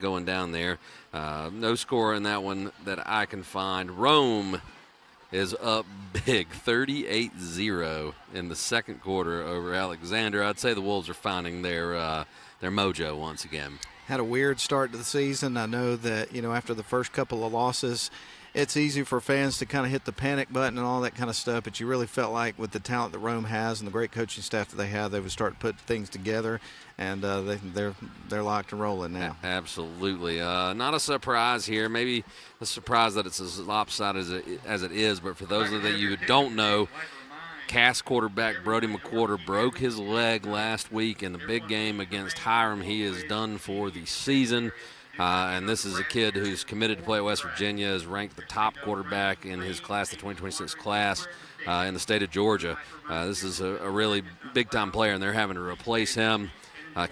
going down there. No score in that one that I can find. Rome is up big, 38-0 in the second quarter over Alexander. I'd say the Wolves are finding their mojo once again. Had a weird start to the season. I know that, after the first couple of losses, it's easy for fans to kind of hit the panic button and all that kind of stuff, but you really felt like with the talent that Rome has and the great coaching staff that they have, they would start to put things together, and they're locked and rolling now. Absolutely. Not a surprise here. Maybe a surprise that it's as lopsided as it is, but for those of you who don't know, Cass quarterback Brody McWhorter broke his leg last week in the big game against Hiram. He is done for the season. And this is a kid who's committed to play at West Virginia, is ranked the top quarterback in his class, the 2026 class, in the state of Georgia. This is a really big-time player, and they're having to replace him.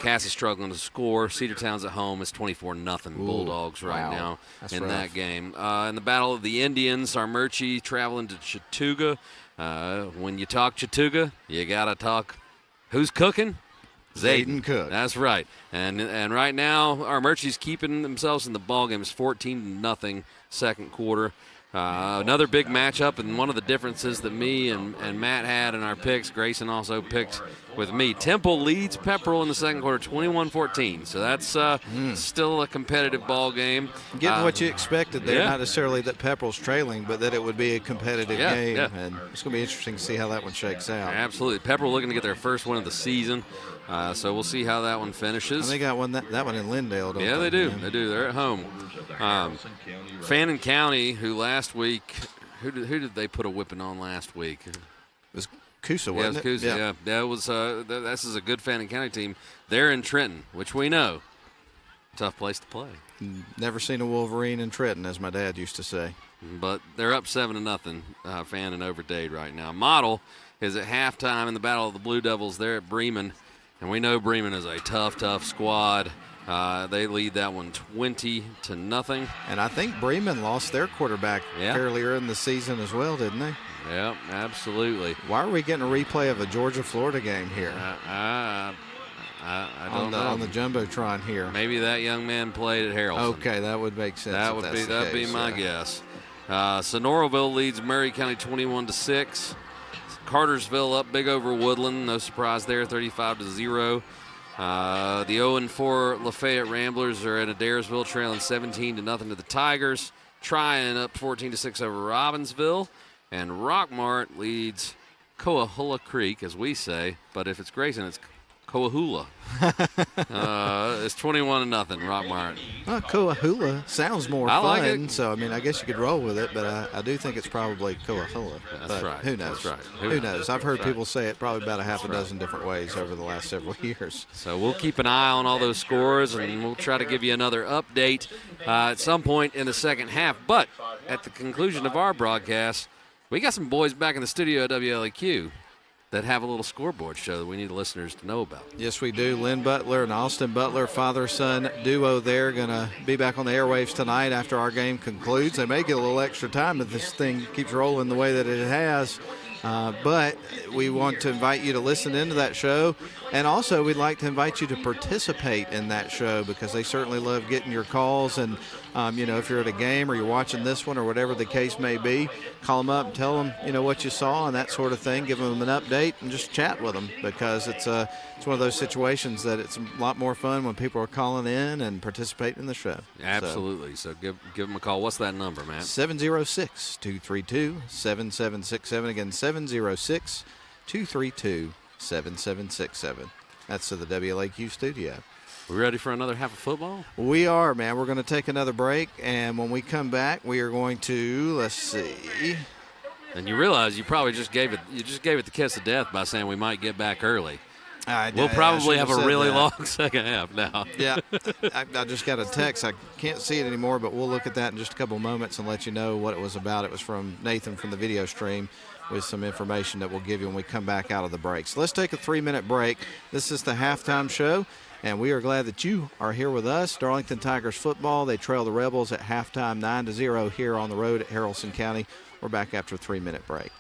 Cass is struggling to score. Cedartown's at home. It's 24-0 Bulldogs right now. That's in rough. That game. In the Battle of the Indians, Armurchie traveling to Chattooga. When you talk Chattooga, you got to talk who's cooking? Zayden Cook. That's right. And right now, Armurchie's keeping themselves in the ballgame. It's 14-0 second quarter. Another big matchup, and one of the differences that me and Matt had in our picks, Grayson also picked with me. Temple leads Pepperell in the second quarter, 21-14. So that's still a competitive ball game. Getting what you expected there, not necessarily that Pepperell's trailing, but that it would be a competitive game. Yeah. And it's going to be interesting to see how that one shakes out. Absolutely. Pepperell looking to get their first win of the season. So we'll see how that one finishes. And they got that one in Lindale, don't they? Yeah, they do. They do. They're at home. Fannin County, who last week, who did they put a whipping on last week? It was Coosa, wasn't it? Coosa, yeah. That was. This is a good Fannin County team. They're in Trenton, which we know. Tough place to play. Never seen a Wolverine in Trenton, as my dad used to say. But they're up 7-0, Fannin over Dade right now. Model is at halftime in the Battle of the Blue Devils. They're at Bremen. And we know Bremen is a tough squad. They lead that one 20-0. And I think Bremen lost their quarterback earlier in the season as well, didn't they? Yeah, absolutely. Why are we getting a replay of a Georgia-Florida game here? I don't know. On the Jumbotron here. Maybe that young man played at Haralson. Okay, that would make sense. That would be my guess. Sonoraville leads Murray County 21-6. Cartersville up big over Woodland. No surprise there, 35-0. The 0-4 Lafayette Ramblers are at Adairsville, trailing 17-0 to the Tigers. Tryon up 14-6 over Robbinsville. And Rockmart leads Coahulla Creek, as we say. But if it's Grayson, it's Coahulla. It's 21-0, Rockmart. Well, Coahulla sounds more fun. Like it. So, I guess you could roll with it, but I do think it's probably Coahulla. That's right. Who knows? That's right. Who knows? I've heard people say it probably about a half a dozen different ways over the last several years. So we'll keep an eye on all those scores, and we'll try to give you another update at some point in the second half. But at the conclusion of our broadcast, we got some boys back in the studio at WLAQ that have a little scoreboard show that we need the listeners to know about. Yes, we do. Lynn Butler and Austin Butler, father-son duo there, going to be back on the airwaves tonight after our game concludes. They may get a little extra time if this thing keeps rolling the way that it has. But we want to invite you to listen into that show. And also, we'd like to invite you to participate in that show because they certainly love getting your calls. And, if you're at a game or you're watching this one or whatever the case may be, call them up and tell them, what you saw and that sort of thing. Give them an update and just chat with them because it's one of those situations that it's a lot more fun when people are calling in and participating in the show. Absolutely. So give them a call. What's that number, Matt? 706-232-7767. Again, 706-232-7767. That's to the WLAQ studio. We ready for another half of football? We are, man. We're going to take another break, and when we come back, we are going to, let's see. And you realize you probably just gave it the kiss of death by saying we might get back early. We'll probably have a really long second half now. Yeah, I just got a text. I can't see it anymore, but we'll look at that in just a couple moments and let you know what it was about. It was from Nathan from the video stream with some information that we'll give you when we come back out of the break. So let's take a 3-minute break. This is the halftime show, and we are glad that you are here with us. Darlington Tigers football, they trail the Rebels at halftime 9-0 here on the road at Haralson County. We're back after a 3-minute break.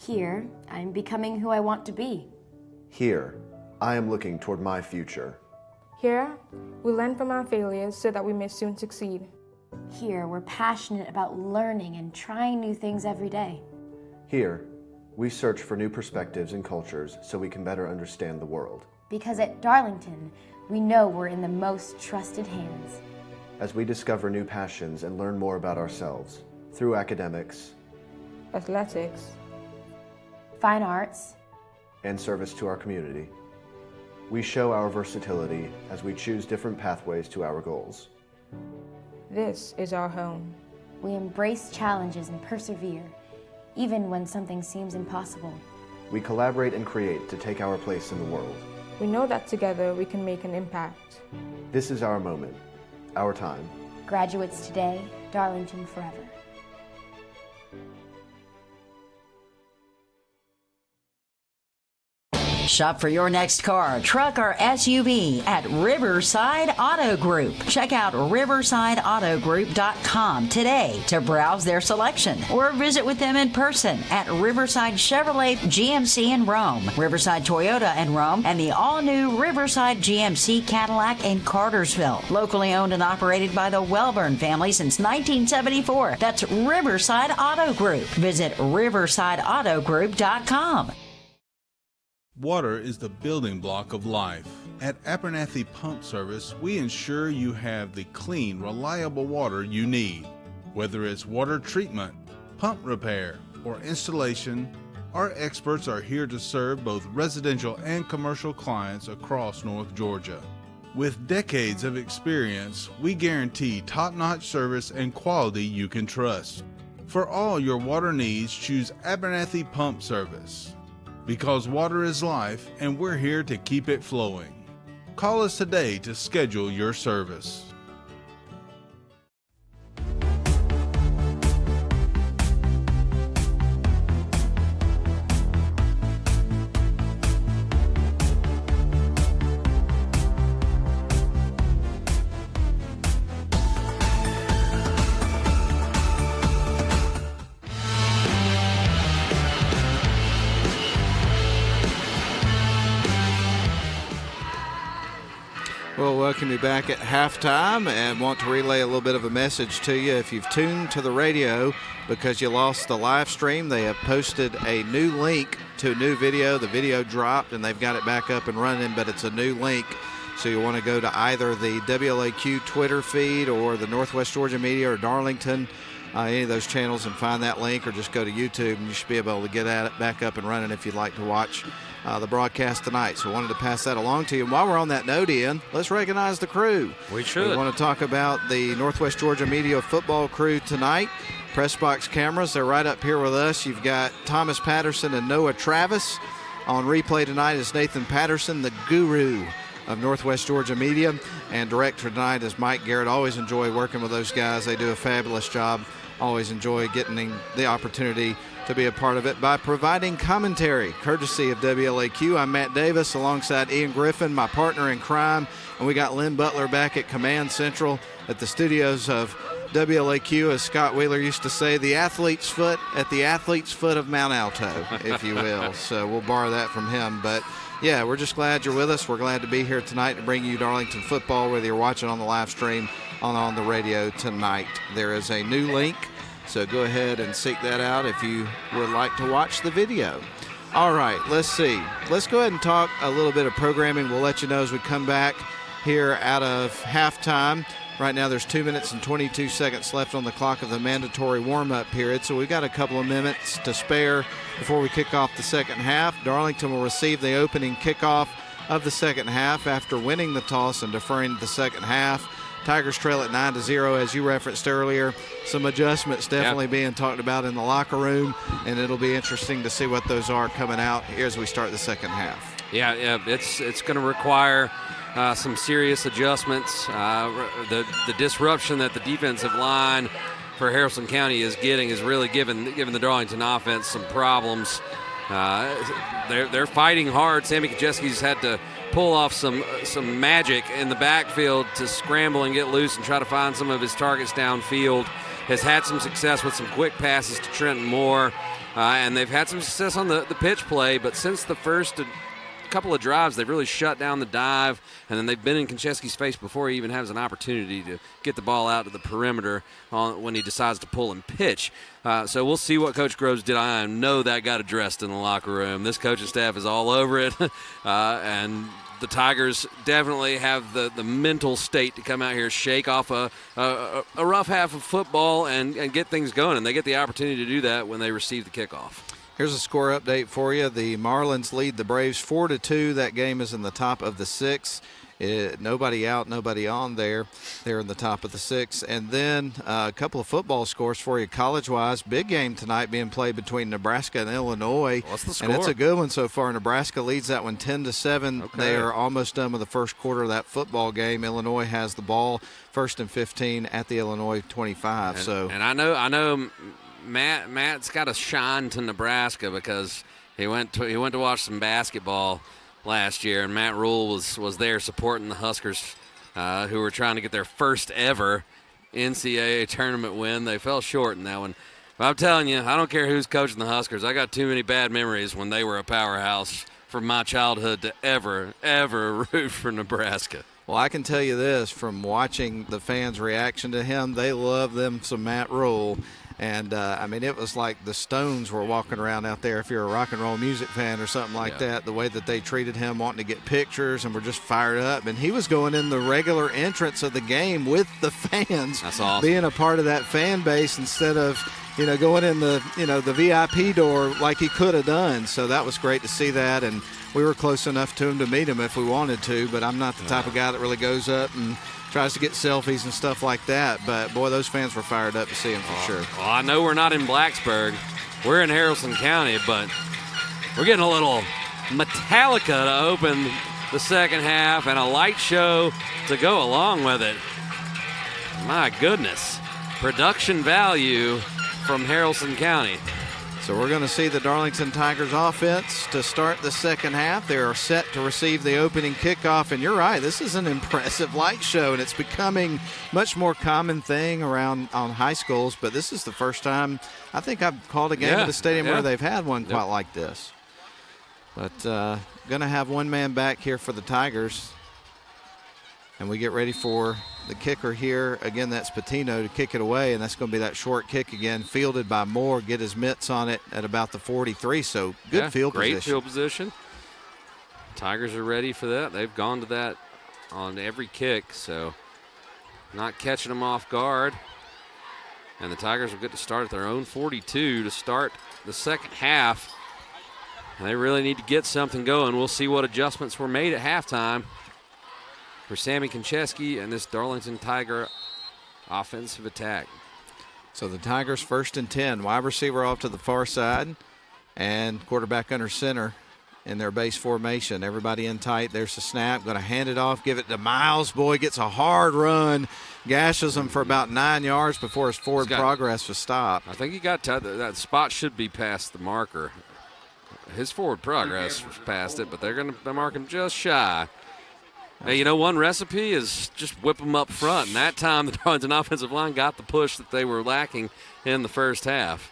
Here, I'm becoming who I want to be. Here, I am looking toward my future. Here, we learn from our failures so that we may soon succeed. Here, we're passionate about learning and trying new things every day. Here, we search for new perspectives and cultures so we can better understand the world. Because at Darlington, we know we're in the most trusted hands. As we discover new passions and learn more about ourselves through academics, Athletics, Fine arts, and service to our community, we show our versatility as we choose different pathways to our goals. this is our home. we embrace challenges and persevere, even when something seems impossible. We collaborate and create to take our place in the world. We know that together we can make an impact. This is our moment, our time. Graduates today, Darlington forever. Shop for your next car, truck, or SUV at Riverside Auto Group. Check out riversideautogroup.com today to browse their selection or visit with them in person at Riverside Chevrolet GMC in Rome, Riverside Toyota in Rome, and the all-new Riverside GMC Cadillac in Cartersville. Locally owned and operated by the Welburn family since 1974. That's Riverside Auto Group. Visit riversideautogroup.com. Water is the building block of life. At Abernathy Pump Service, we ensure you have the clean, reliable water you need. Whether it's water treatment, pump repair, or installation, our experts are here to serve both residential and commercial clients across North Georgia. With decades of experience, we guarantee top-notch service and quality you can trust. For all your water needs, choose Abernathy Pump Service. Because water is life, and we're here to keep it flowing. Call us today to schedule your service. Well, welcome you back at halftime and want to relay a little bit of a message to you. If you've tuned to the radio because you lost the live stream, they have posted a new link to a new video. The video dropped and they've got it back up and running, but it's a new link. So you want to go to either the WLAQ Twitter feed or the Northwest Georgia Media or Darlington, any of those channels, and find that link, or just go to YouTube and you should be able to get at it back up and running if you'd like to watch the broadcast tonight. So I wanted to pass that along to you. And while we're on that note, Ian, let's recognize the crew. We should. We want to talk about the Northwest Georgia Media football crew tonight. Press box cameras, they're right up here with us. You've got Thomas Patterson and Noah Travis. On replay tonight is Nathan Patterson, the guru of Northwest Georgia Media. And director tonight is Mike Garrett. Always enjoy working with those guys. They do a fabulous job. Always enjoy getting the opportunity to be a part of it by providing commentary, courtesy of WLAQ. I'm Matt Davis alongside Ian Griffin, my partner in crime, and we got Lynn Butler back at Command Central at the studios of WLAQ, as Scott Wheeler used to say, the athlete's foot at the athlete's foot of Mount Alto, if you will. So we'll borrow that from him. But yeah, we're just glad you're with us. We're glad to be here tonight to bring you Darlington football, whether you're watching on the live stream on the radio tonight. There is a new link, so go ahead and seek that out if you would like to watch the video. All right, let's see. Let's go ahead and talk a little bit of programming. We'll let you know as we come back here out of halftime. Right now there's 2 minutes and 22 seconds left on the clock of the mandatory warm-up period, so we've got a couple of minutes to spare before we kick off the second half. Darlington will receive the opening kickoff of the second half after winning the toss and deferring to the second half. Tigers trail at 9-0, as you referenced earlier. Some adjustments definitely being talked about in the locker room, and it'll be interesting to see what those are coming out here as we start the second half. Yeah, it's going to require some serious adjustments. The disruption that the defensive line for Haralson County is getting is really giving the Darlington offense some problems. They're fighting hard. Sammy Kajeski's had to pull off some magic in the backfield to scramble and get loose and try to find some of his targets downfield. Has had some success with some quick passes to Trenton Moore. and they've had some success on the pitch play, but since the first couple of drives, they've really shut down the dive, and then they've been in Konchesky's face before he even has an opportunity to get the ball out to the perimeter when he decides to pull and pitch. So we'll see what Coach Groves did. I know that got addressed in the locker room. This coaching staff is all over it, and the Tigers definitely have the mental state to come out here, shake off a rough half of football and get things going, and they get the opportunity to do that when they receive the kickoff. Here's a score update for you. The Marlins lead the Braves 4-2. That game is in the top of the 6th. Nobody out, nobody on there. They're in the top of the 6th. And then a couple of football scores for you college-wise. Big game tonight being played between Nebraska and Illinois. What's the score? And it's a good one so far. Nebraska leads that one 10-7. Okay. They are almost done with the first quarter of that football game. Illinois has the ball, 1st and 15 at the Illinois 25. And I know Matt's got a shine to Nebraska because he went to watch some basketball last year, and Matt Rule was there supporting the Huskers, who were trying to get their first ever NCAA tournament win. They fell short in that one. But I'm telling you, I don't care who's coaching the Huskers. I got too many bad memories when they were a powerhouse from my childhood to ever root for Nebraska. Well, I can tell you this, from watching the fans' reaction to him, they love them some Matt Rule. And, it was like the Stones were walking around out there, if you're a rock and roll music fan or something like that, the way that they treated him, wanting to get pictures, and were just fired up. And he was going in the regular entrance of the game with the fans. That's awesome. Being a part of that fan base instead of, going in the VIP door like he could have done. So that was great to see that. And we were close enough to him to meet him if we wanted to, but I'm not the type of guy that really goes up and tries to get selfies and stuff like that. But, boy, those fans were fired up to see him for sure. Well, I know we're not in Blacksburg. We're in Haralson County, but we're getting a little Metallica to open the second half and a light show to go along with it. My goodness. Production value from Haralson County. So we're going to see the Darlington Tigers offense to start the second half. They are set to receive the opening kickoff. And you're right, this is an impressive light show, and it's becoming much more common thing around on high schools. But this is the first time I think I've called a game at a stadium where they've had one quite like this. But going to have one man back here for the Tigers. And we get ready for the kicker here. Again, that's Patino to kick it away, and that's going to be that short kick again, fielded by Moore, get his mitts on it at about the 43. So good field position. Great field position. Tigers are ready for that. They've gone to that on every kick, so not catching them off guard. And the Tigers will get to start at their own 42 to start the second half. And they really need to get something going. We'll see what adjustments were made at halftime for Sammy Konchesky and this Darlington Tiger offensive attack. So the Tigers 1st and 10. Wide receiver off to the far side and quarterback under center in their base formation. Everybody in tight. There's the snap. Going to hand it off, give it to Miles. Boy, gets a hard run, gashes him for about 9 yards before his forward progress was stopped. I think he got that spot should be past the marker. His forward progress was past it, but they're going to mark him just shy. Hey, one recipe is just whip them up front. And that time, the Darlington offensive line got the push that they were lacking in the first half.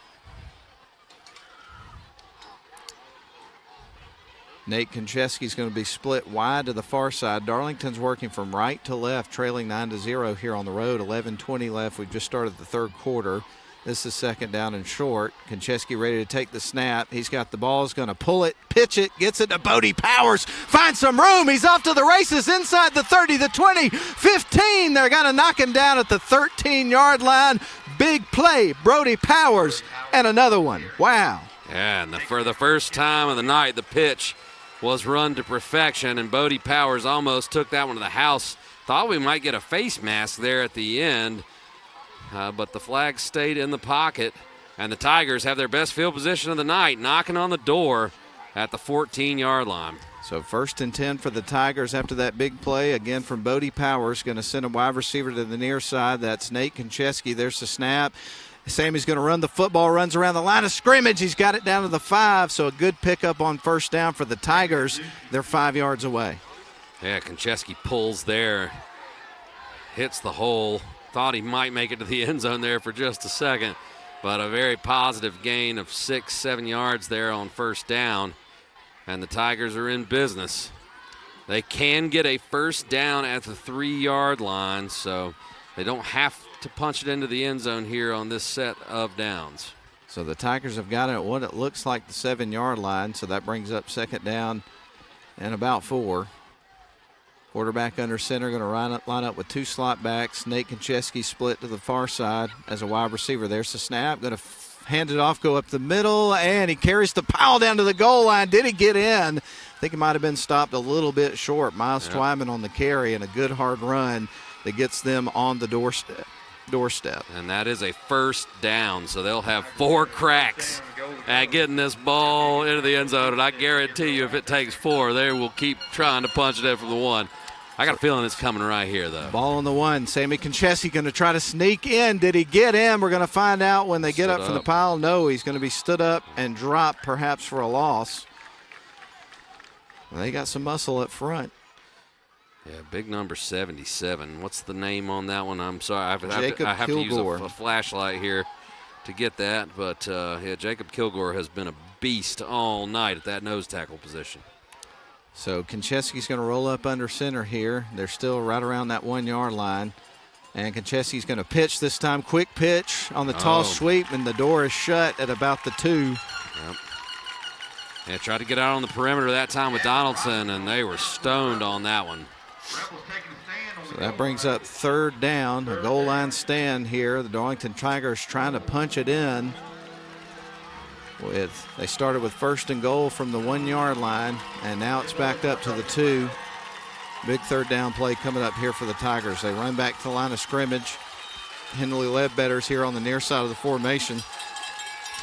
Nate Konchesky is going to be split wide to the far side. Darlington's working from right to left, trailing 9-0 here on the road. 11:20 left. We've just started the third quarter. This is second down and short. Konchesky ready to take the snap. He's got the ball. He's going to pull it, pitch it, gets it to Bodie Powers. Finds some room. He's off to the races inside the 30, the 20, 15. They're going to knock him down at the 13-yard line. Big play. Bodie Powers and another one. Wow. Yeah, and for the first time of the night, the pitch was run to perfection, and Bodie Powers almost took that one to the house. Thought we might get a face mask there at the end. But the flag stayed in the pocket, and the Tigers have their best field position of the night, knocking on the door at the 14-yard line. So 1st and 10 for the Tigers after that big play, again from Bodie Powers. Going to send a wide receiver to the near side. That's Nate Konchesky. There's the snap. Sammy's going to run the football, runs around the line of scrimmage. He's got it down to the 5, so a good pickup on first down for the Tigers. They're 5 yards away. Yeah, Konchesky pulls there, hits the hole. Thought he might make it to the end zone there for just a second. but a very positive gain of 6-7 yards there on first down, and the Tigers are in business. They can get a first down at the 3-yard line, so they don't have to punch it into the end zone here on this set of downs. So the Tigers have got it at what it looks like the 7-yard line, so that brings up second down and about 4. Quarterback under center, going to line up with 2 slot backs. Nate Konchesky split to the far side as a wide receiver. There's the snap. Going to hand it off, go up the middle, and he carries the pile down to the goal line. Did he get in? I think he might have been stopped a little bit short. Miles Twyman on the carry and a good hard run that gets them on the doorstep. And that is a first down, so they'll have 4 cracks at getting this ball into the end zone, and I guarantee you if it takes 4, they will keep trying to punch it in from the 1. I got a feeling it's coming right here, though. Ball on the 1. Sammy Konchesky going to try to sneak in. Did he get in? We're going to find out when they get up from the pile. No, he's going to be stood up and dropped, perhaps for a loss. Well, they got some muscle up front. Yeah, big number 77. What's the name on that one? I'm sorry. I have Jacob to use Kilgore. a flashlight here to get that. But, yeah, Jacob Kilgore has been a beast all night at that nose tackle position. So Konchesky's going to roll up under center here. They're still right around that 1-yard line. And Konchesky's going to pitch this time. Quick pitch on the toss sweep, and the door is shut at about the 2. Yep. Yeah, tried to get out on the perimeter that time with Donaldson, and they were stoned on that one. So that brings up third down, a goal line stand here. The Darlington Tigers trying to punch it in. They started with first and goal from the 1-yard line, and now it's backed up to the 2. Big third down play coming up here for the Tigers. They run back to the line of scrimmage. Henley Ledbetter's here on the near side of the formation.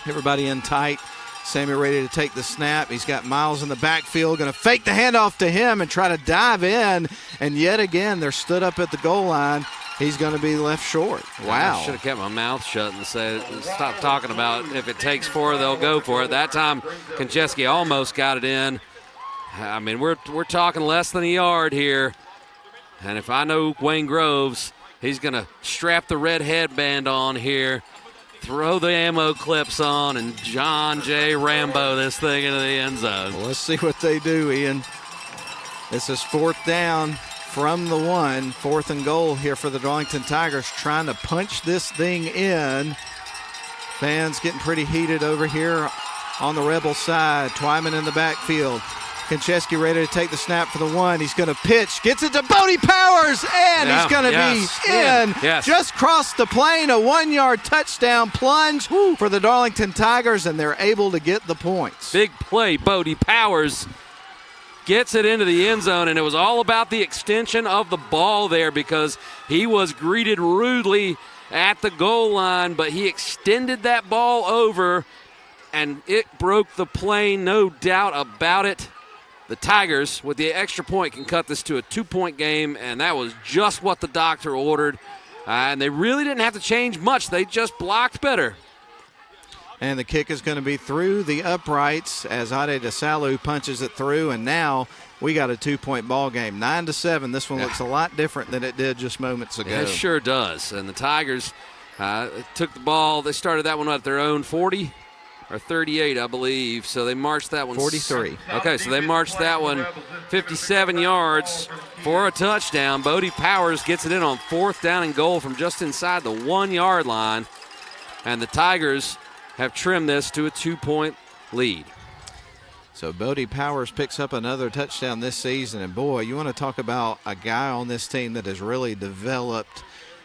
Everybody in tight. Sammy ready to take the snap. He's got Miles in the backfield, going to fake the handoff to him and try to dive in. And yet again, they're stood up at the goal line. He's going to be left short. Wow. I should have kept my mouth shut and said, stop talking about if it takes 4, they'll go for it. That time, Konchesky almost got it in. I mean, we're talking less than a yard here. And if I know Wayne Groves, he's going to strap the red headband on here, throw the ammo clips on, and John J. Rambo this thing into the end zone. Well, let's see what they do, Ian. This is 4th down from the 1. 4th and goal here for the Darlington Tigers, trying to punch this thing in. Fans getting pretty heated over here on the Rebel side. Twyman in the backfield. Konchesky ready to take the snap for the 1. He's going to pitch. Gets it to Bodie Powers, and he's going to be in. Yes. Just crossed the plane. A 1-yard touchdown plunge for the Darlington Tigers, and they're able to get the points. Big play. Bodie Powers gets it into the end zone, and it was all about the extension of the ball there because he was greeted rudely at the goal line, but he extended that ball over, and it broke the plane, no doubt about it. The Tigers, with the extra point, can cut this to a 2-point game, and that was just what the doctor ordered. And they really didn't have to change much. They just blocked better. And the kick is going to be through the uprights as Ade DeSalu punches it through, and now we got a 2-point ball game. 9-7. This one looks a lot different than it did just moments ago. It sure does. And the Tigers took the ball. They started that one at their own 40. Or 38, I believe. So they marched that one. 43. Okay, so they marched that one 57 yards for a touchdown. Bodie Powers gets it in on 4th down and goal from just inside the 1-yard line. And the Tigers have trimmed this to a 2-point lead. So Bodie Powers picks up another touchdown this season. And, boy, you want to talk about a guy on this team that has really developed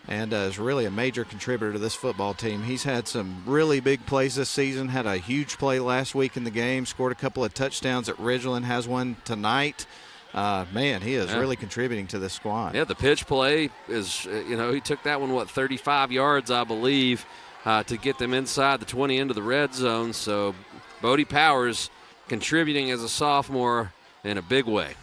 and is really a major contributor to this football team. He's had some really big plays this season, had a huge play last week in the game, scored a couple of touchdowns at Ridgeland, has one tonight. Man, he is really contributing to this squad. Yeah, the pitch play is, he took that one, 35 yards, I believe, to get them inside the 20 into the red zone. So Bodie Powers contributing as a sophomore in a big way.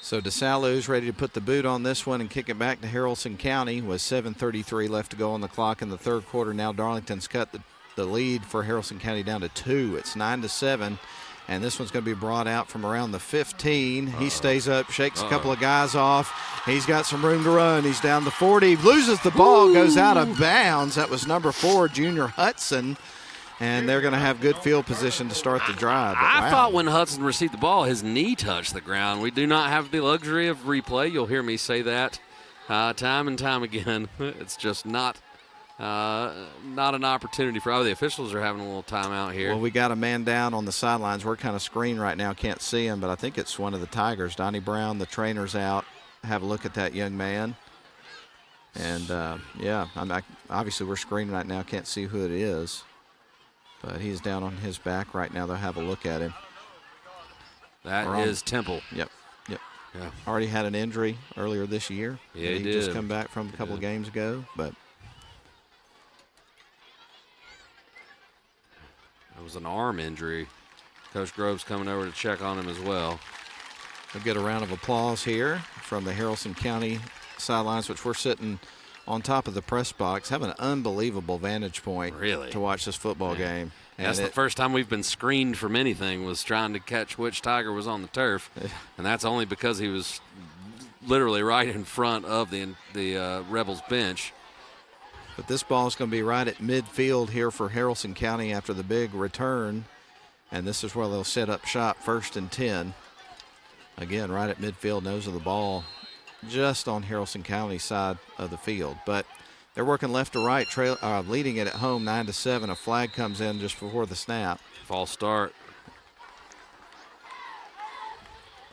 So DeSalu's ready to put the boot on this one and kick it back to Haralson County with 7:33 left to go on the clock in the third quarter. Now Darlington's cut the lead for Haralson County down to 2. It's 9-7. And this one's going to be brought out from around the 15. He stays up, shakes a couple of guys off. He's got some room to run. He's down the 40, loses the ball, goes out of bounds. That was number 4, Junior Hudson. And they're going to have good field position to start the drive. I thought when Hudson received the ball, his knee touched the ground. We do not have the luxury of replay. You'll hear me say that time and time again. It's just not an opportunity for the officials are having a little timeout here. Well, we got a man down on the sidelines. We're kind of screened right now, can't see him, but I think it's one of the Tigers. Donnie Brown, the trainer's out. Have a look at that young man. And, obviously we're screened right now, can't see who it is. But he's down on his back right now. They'll have a look at him. That is Temple. Yep. Yeah. Already had an injury earlier this year. Yeah, he did. Just come back from a couple of games ago, but it was an arm injury. Coach Grove's coming over to check on him as well. We'll get a round of applause here from the Haralson County sidelines, which we're sitting on top of the press box, have an unbelievable vantage point to watch this football game. And that's the first time we've been screened from anything, was trying to catch which Tiger was on the turf. And that's only because he was literally right in front of the Rebels bench. But this ball is going to be right at midfield here for Haralson County after the big return. And this is where they'll set up shop, 1st and 10. Again, right at midfield, nose of the ball, just on Haralson County side of the field. But they're working left to right, leading it at home 9-7. A flag comes in just before the snap. False start.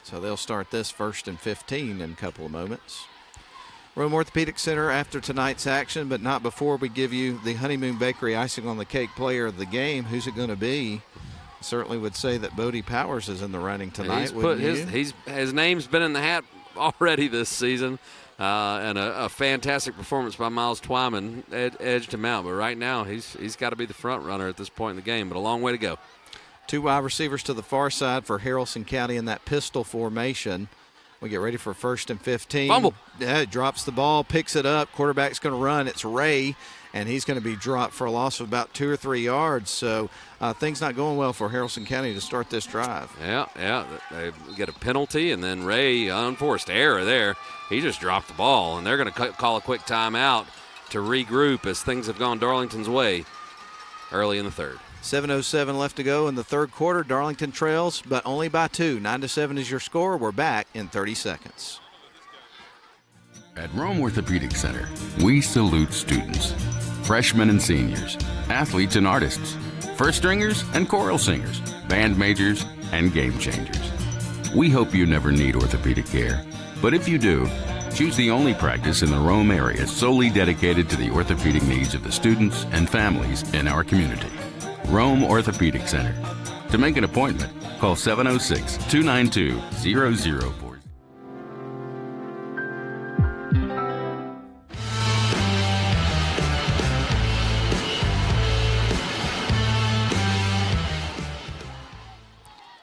So they'll start this 1st and 15 in a couple of moments. Rome Orthopedic Center after tonight's action, but not before we give you the Honeymoon Bakery icing on the cake player of the game. Who's it going to be? Certainly would say that Bodie Powers is in the running tonight. His name's been in the hat already this season, and a fantastic performance by Miles Twyman edged him out. But right now, he's got to be the front runner at this point in the game, but a long way to go. 2 wide receivers to the far side for Haralson County in that pistol formation. We get ready for 1st and 15. Fumble. Yeah, drops the ball, picks it up. Quarterback's going to run. It's Ray, and he's going to be dropped for a loss of about 2 or 3 yards. So things not going well for Haralson County to start this drive. Yeah. They get a penalty, and then Ray, unforced error there. He just dropped the ball, and they're going to call a quick timeout to regroup as things have gone Darlington's way early in the third. 7:07 left to go in the third quarter. Darlington trails, but only by 2. 9-7 is your score. We're back in 30 seconds. At Rome Orthopedic Center, we salute students, freshmen and seniors, athletes and artists, first stringers and choral singers, band majors and game changers. We hope you never need orthopedic care, but if you do, choose the only practice in the Rome area solely dedicated to the orthopedic needs of the students and families in our community. Rome Orthopedic Center. To make an appointment, call 706-292-0040.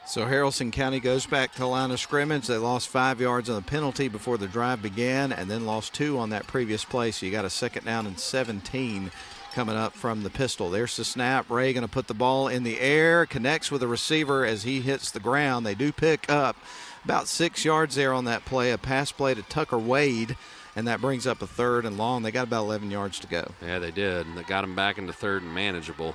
So Haralson County goes back to the line of scrimmage. They lost 5 yards on the penalty before the drive began, and then lost 2 on that previous play. So you got a 2nd down and 17 coming up from the pistol. There's the snap. Ray going to put the ball in the air, connects with the receiver as he hits the ground. They do pick up about 6 yards there on that play, a pass play to Tucker Wade, and that brings up a 3rd and long. They got about 11 yards to go. Yeah, they did. They got him back into 3rd and manageable.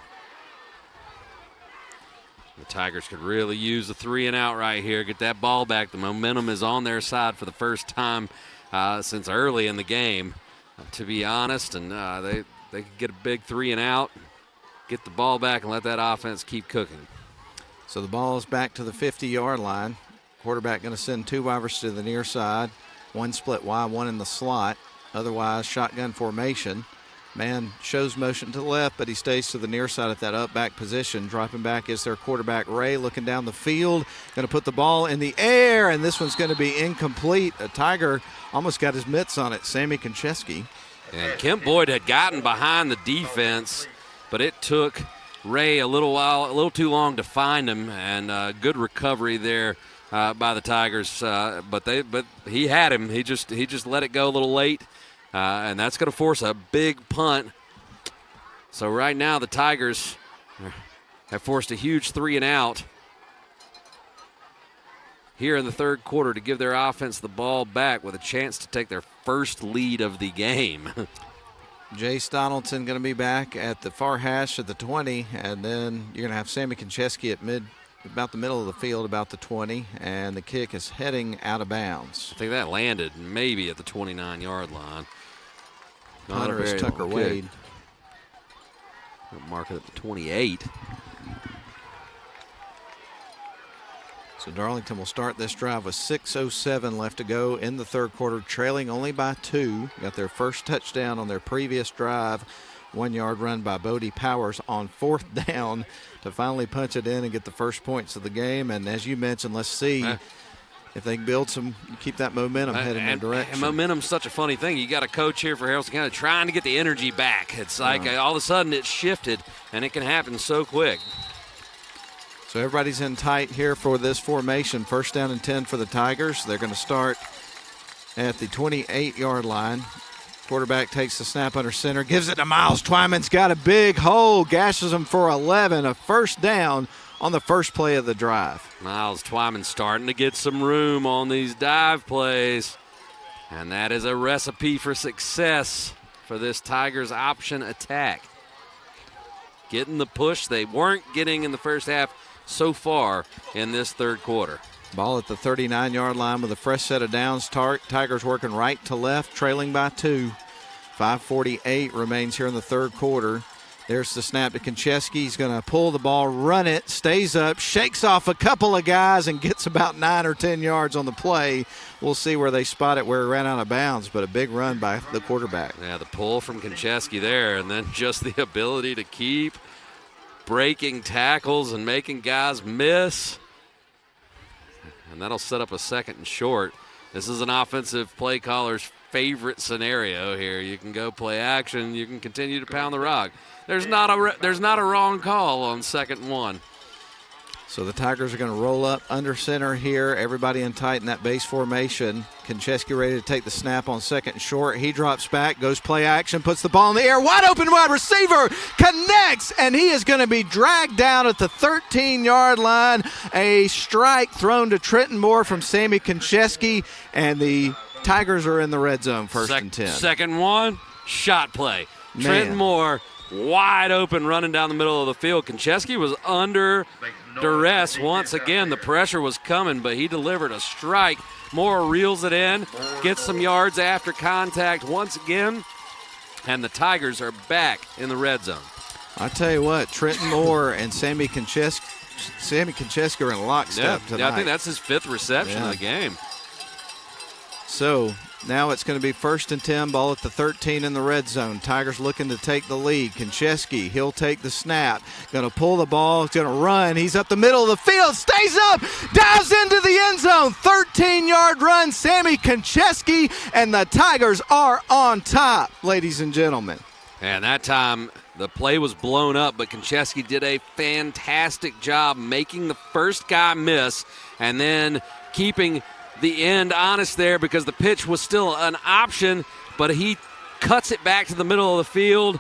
The Tigers could really use a 3 and out right here. Get that ball back. The momentum is on their side for the first time since early in the game, to be honest. And they could get a big 3 and out, get the ball back, and let that offense keep cooking. So the ball is back to the 50-yard line. Quarterback going to send 2 wide receivers to the near side. 1 split wide, 1 in the slot. Otherwise, shotgun formation. Man shows motion to the left, but he stays to the near side at that up back position. Dropping back is their quarterback, Ray, looking down the field. Going to put the ball in the air, and this one's going to be incomplete. A Tiger almost got his mitts on it, Sammy Konchesky. And Kemp Boyd had gotten behind the defense, but it took Ray a little too long to find him, and good recovery there by the Tigers. But he had him. He just let it go a little late, and that's going to force a big punt. So right now the Tigers have forced a huge 3 and out. here in the third quarter to give their offense the ball back with a chance to take their first lead of the game. Jace Donaldson going to be back at the far hash of the 20, and then you're going to have Sammy Konchesky at about the middle of the field, about the 20, and the kick is heading out of bounds. I think that landed maybe at the 29-yard line. Punter is Tucker Wade. We'll mark it at the 28. So Darlington will start this drive with 6:07 left to go in the third quarter, trailing only by 2. Got their first touchdown on their previous drive. 1-yard run by Bodie Powers on fourth down to finally punch it in and get the first points of the game. And as you mentioned, let's see if they can keep that momentum heading in the direction. And momentum's such a funny thing. You got a coach here for Haralson County trying to get the energy back. It's like all of a sudden it shifted, and it can happen so quick. So everybody's in tight here for this formation. First down and 10 for the Tigers. They're going to start at the 28-yard line. Quarterback takes the snap under center, gives it to Miles. Twyman's got a big hole, gashes him for 11, a first down on the first play of the drive. Miles Twyman starting to get some room on these dive plays, and that is a recipe for success for this Tigers option attack. Getting the push they weren't getting in the first half so far in this third quarter. Ball at the 39-yard line with a fresh set of downs. Tigers working right to left, trailing by 2. 5:48 remains here in the third quarter. There's the snap to Konchesky. He's going to pull the ball, run it, stays up, shakes off a couple of guys, and gets about 9 or 10 yards on the play. We'll see where they spot it, where it ran out of bounds, but a big run by the quarterback. Yeah, the pull from Konchesky there, and then just the ability to keep breaking tackles and making guys miss. And that'll set up a second and short. This is an offensive play caller's favorite scenario here. You can go play action. You can continue to pound the rock. There's not a wrong call on 2nd and 1. So the Tigers are going to roll up under center here. Everybody in tight in that base formation. Konchesky ready to take the snap on 2nd and short. He drops back, goes play action, puts the ball in the air. Wide open wide receiver, connects, and he is going to be dragged down at the 13-yard line. A strike thrown to Trenton Moore from Sammy Konchesky, and the Tigers are in the red zone, 1st and 10. 2nd and 1, shot play. Man. Trenton Moore wide open running down the middle of the field. Konchesky was under duress once again. The pressure was coming, but he delivered a strike. Moore reels it in, gets some yards after contact once again, and the Tigers are back in the red zone. I tell you what, Trenton Moore and Sammy Konchesky are in lockstep tonight. Yeah, I think that's his 5th reception of the game. So now it's going to be 1st and 10, ball at the 13 in the red zone. Tigers looking to take the lead. Konchesky, he'll take the snap. Going to pull the ball, going to run. He's up the middle of the field, stays up, dives into the end zone. 13-yard run, Sammy Konchesky, and the Tigers are on top, ladies and gentlemen. And that time the play was blown up, but Konchesky did a fantastic job making the first guy miss and then keeping the end honest there because the pitch was still an option, but he cuts it back to the middle of the field,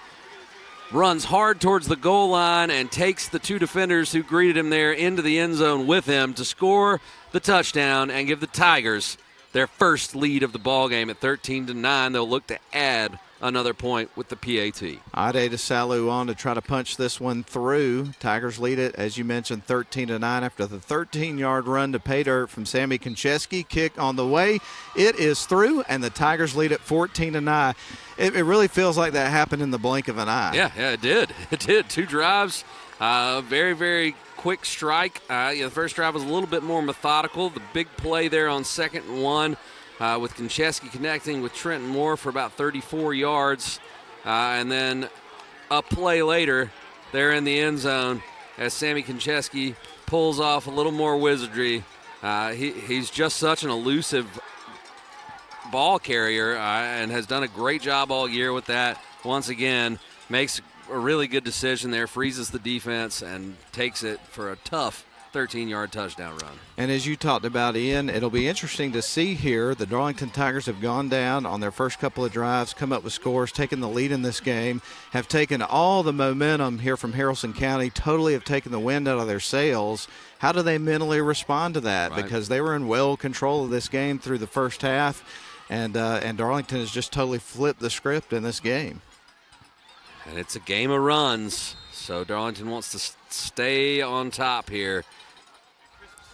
runs hard towards the goal line, and takes the 2 defenders who greeted him there into the end zone with him to score the touchdown and give the Tigers their first lead of the ball game at 13-9. They'll look to add another point with the PAT. Ade DeSalu on to try to punch this one through. Tigers lead it, as you mentioned, 13-9 after the 13-yard run to pay dirt from Sammy Konchesky. Kick on the way. It is through, and the Tigers lead it 14-9. It really feels like that happened in the blink of an eye. Yeah, it did. It did. 2 drives, very, very quick strike. The first drive was a little bit more methodical. The big play there on 2nd and 1. With Konchesky connecting with Trenton Moore for about 34 yards. And then a play later, they're in the end zone as Sammy Konchesky pulls off a little more wizardry. He's just such an elusive ball carrier and has done a great job all year with that. Once again, makes a really good decision there, freezes the defense, and takes it for a tough 13-yard touchdown run. And as you talked about, Ian, it'll be interesting to see here. The Darlington Tigers have gone down on their first couple of drives, come up with scores, taken the lead in this game, have taken all the momentum here from Haralson County, totally have taken the wind out of their sails. How do they mentally respond to that? Right. Because they were in well control of this game through the first half, and Darlington has just totally flipped the script in this game. And it's a game of runs, so Darlington wants to stay on top here.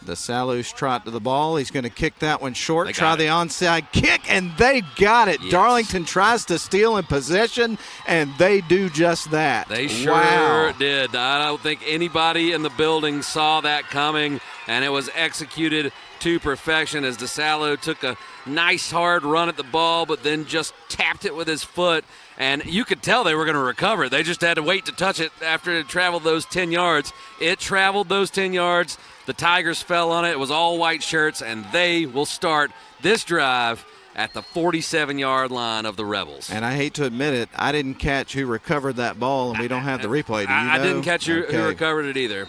The Salus trot to the ball. He's going to kick that one short. They Try got the onside kick, and they got it. Yes. Darlington tries to steal in possession, and they do just that. They sure Wow. did. I don't think anybody in the building saw that coming, and it was executed to perfection as DeSallo took a nice hard run at the ball, but then just tapped it with his foot, and you could tell they were going to recover it. They just had to wait to touch it after it traveled those 10 yards. It traveled those 10 yards. The Tigers fell on it. It was all white shirts, and they will start this drive at the 47-yard line of the Rebels. And I hate to admit it, I didn't catch who recovered that ball, and we don't have the replay. Do you know? I didn't catch who Okay. recovered it either.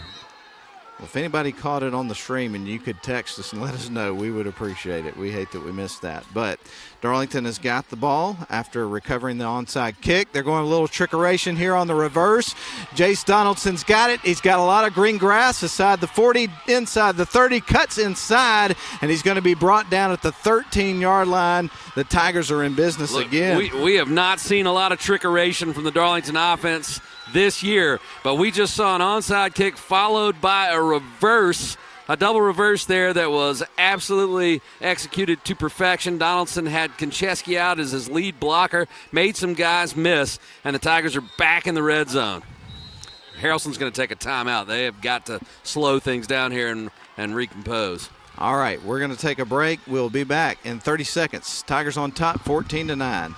Well, if anybody caught it on the stream and you could text us and let us know, we would appreciate it. We hate that we missed that. But Darlington has got the ball after recovering the onside kick. They're going a little trickeration here on the reverse. Jace Donaldson's got it. He's got a lot of green grass aside the 40, inside the 30, cuts inside, and he's going to be brought down at the 13-yard line. The Tigers are in business Look, again. We have not seen a lot of trickeration from the Darlington offense this year, but we just saw an onside kick followed by a double reverse there that was absolutely executed to perfection. Donaldson had Konchesky out as his lead blocker, made some guys miss, and the Tigers are back in the red zone. Harrelson's going to take a timeout. They have got to slow things down here and recompose. All right, we're going to take a break. We'll be back in 30 seconds. Tigers on top, 14-9.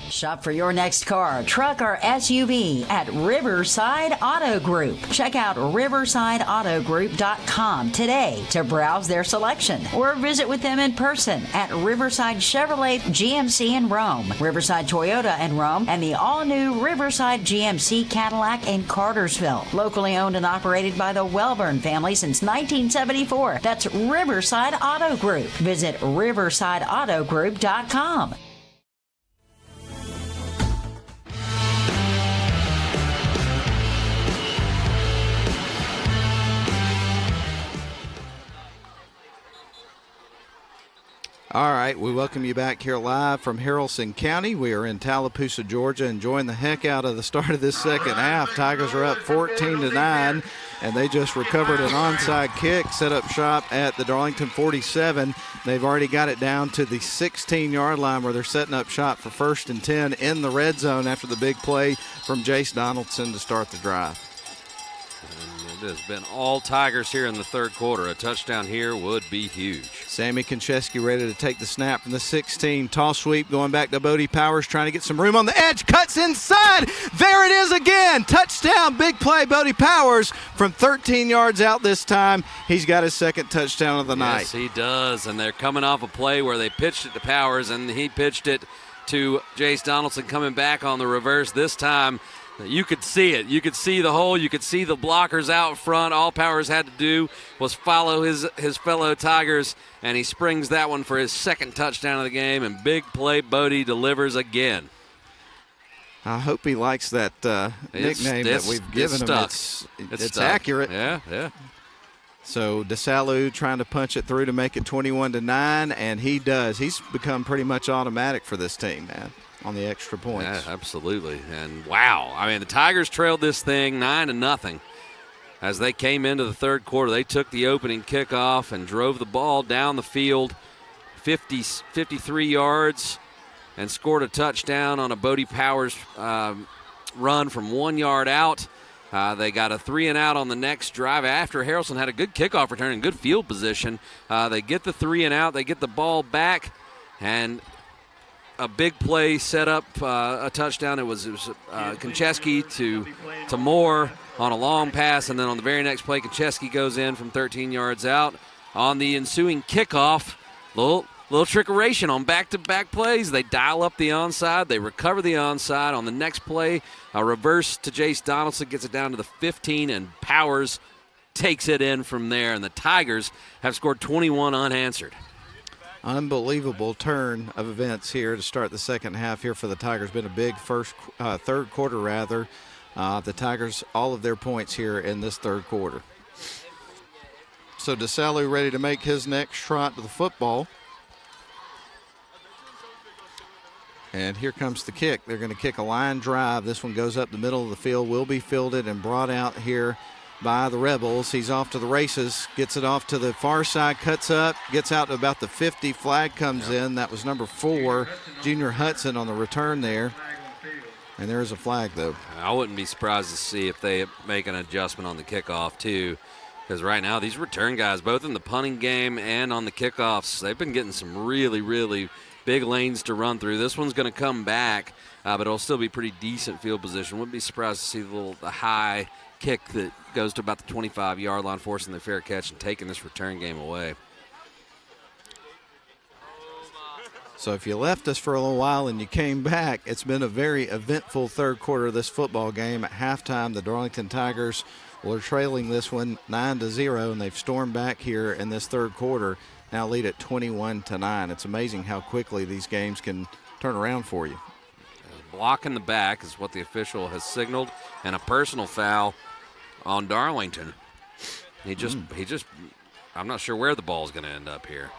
Shop for your next car, truck, or SUV at Riverside Auto Group. Check out riversideautogroup.com today to browse their selection or visit with them in person at Riverside Chevrolet GMC in Rome, Riverside Toyota in Rome, and the all-new Riverside GMC Cadillac in Cartersville. Locally owned and operated by the Welburn family since 1974. That's Riverside Auto Group. Visit riversideautogroup.com. All right, we welcome you back here live from Haralson County. We are in Tallapoosa, Georgia, enjoying the heck out of the start of this second half. Tigers are up 14-9, and they just recovered an onside kick, set up shop at the Darlington 47. They've already got it down to the 16-yard line where they're setting up shop for 1st and 10 in the red zone after the big play from Jace Donaldson to start the drive. It has been all Tigers here in the third quarter. A touchdown here would be huge. Sammy Konchesky ready to take the snap from the 16. Toss sweep going back to Bodie Powers, trying to get some room on the edge. Cuts inside. There it is again. Touchdown. Big play, Bodie Powers from 13 yards out this time. He's got his second touchdown of the night. Yes, he does. And they're coming off a play where they pitched it to Powers, and he pitched it to Jace Donaldson coming back on the reverse this time. You could see it. You could see the hole. You could see the blockers out front. All Powers had to do was follow his fellow Tigers, and he springs that one for his second touchdown of the game, and big play Bodie delivers again. I hope he likes that nickname that we've given him. It's accurate. Yeah. So DeSallo trying to punch it through to make it 21-9, and he does. He's become pretty much automatic for this team, man, on the extra points. Yeah, absolutely. And wow, I mean, the Tigers trailed this thing 9-0. As they came into the third quarter, they took the opening kickoff and drove the ball down the field 53 yards and scored a touchdown on a Bodie Powers run from 1 yard out. They got a 3-and-out on the next drive after Haralson had a good kickoff return and good field position. They get the 3-and-out. They get the ball back, and a big play set up a touchdown. It was Konchesky to Moore on a long pass, and then on the very next play, Konchesky goes in from 13 yards out. On the ensuing kickoff, little trickeration on back-to-back plays. They dial up the onside. They recover the onside. On the next play, a reverse to Jace Donaldson gets it down to the 15, and Powers takes it in from there, and the Tigers have scored 21 unanswered. Unbelievable turn of events here to start the second half here for the Tigers. Been a big third quarter rather. The Tigers, all of their points here in this third quarter. So DeSalu ready to make his next trot to the football. And here comes the kick. They're going to kick a line drive. This one goes up the middle of the field, will be fielded and brought out here by the Rebels. He's off to the races, gets it off to the far side, cuts up, gets out to about the 50. Flag comes in. That was number 4, Junior Hudson, on the return there. And there is a flag, though. I wouldn't be surprised to see if they make an adjustment on the kickoff, too, because right now these return guys, both in the punting game and on the kickoffs, they've been getting some really, really big lanes to run through. This one's going to come back, but it'll still be pretty decent field position. Wouldn't be surprised to see the high kick that goes to about the 25-yard line, forcing the fair catch and taking this return game away. So if you left us for a little while and you came back, it's been a very eventful third quarter of this football game. At halftime, the Darlington Tigers were trailing this one 9-0, and they've stormed back here in this third quarter. Now lead at 21-9. It's amazing how quickly these games can turn around for you. Block in the back is what the official has signaled, and a personal foul on Darlington. He just, I'm not sure where the ball is going to end up here.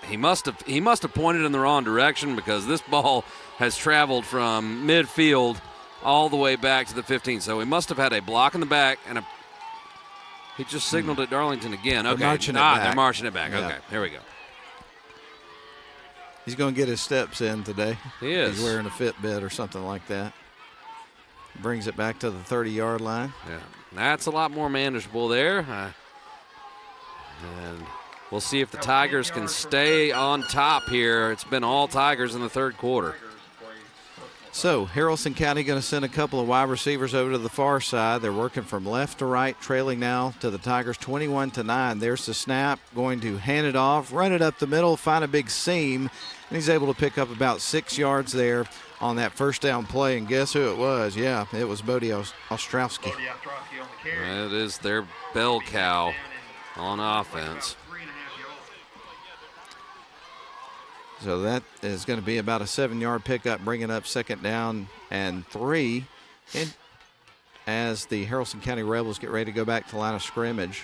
He must have pointed in the wrong direction, because this ball has traveled from midfield all the way back to the 15. So he must have had a block in the back and a. He just signaled at Darlington again. Okay, they're marching it back. Yeah. Okay, here we go. He's going to get his steps in today. He is. He's wearing a Fitbit or something like that. Brings it back to the 30-yard line. Yeah, that's a lot more manageable there. And we'll see if the Tigers can stay on top here. It's been all Tigers in the third quarter. So Haralson County going to send a couple of wide receivers over to the far side. They're working from left to right, trailing now to the Tigers 21-9. There's the snap, going to hand it off, run it up the middle, find a big seam, and he's able to pick up about 6 yards there on that first down play. And guess who it was? Yeah, it was Bodie Ostrowski. It is their bell cow on offense. So that is going to be about a 7-yard pickup, bringing up second down and 3. And as the Haralson County Rebels get ready to go back to line of scrimmage,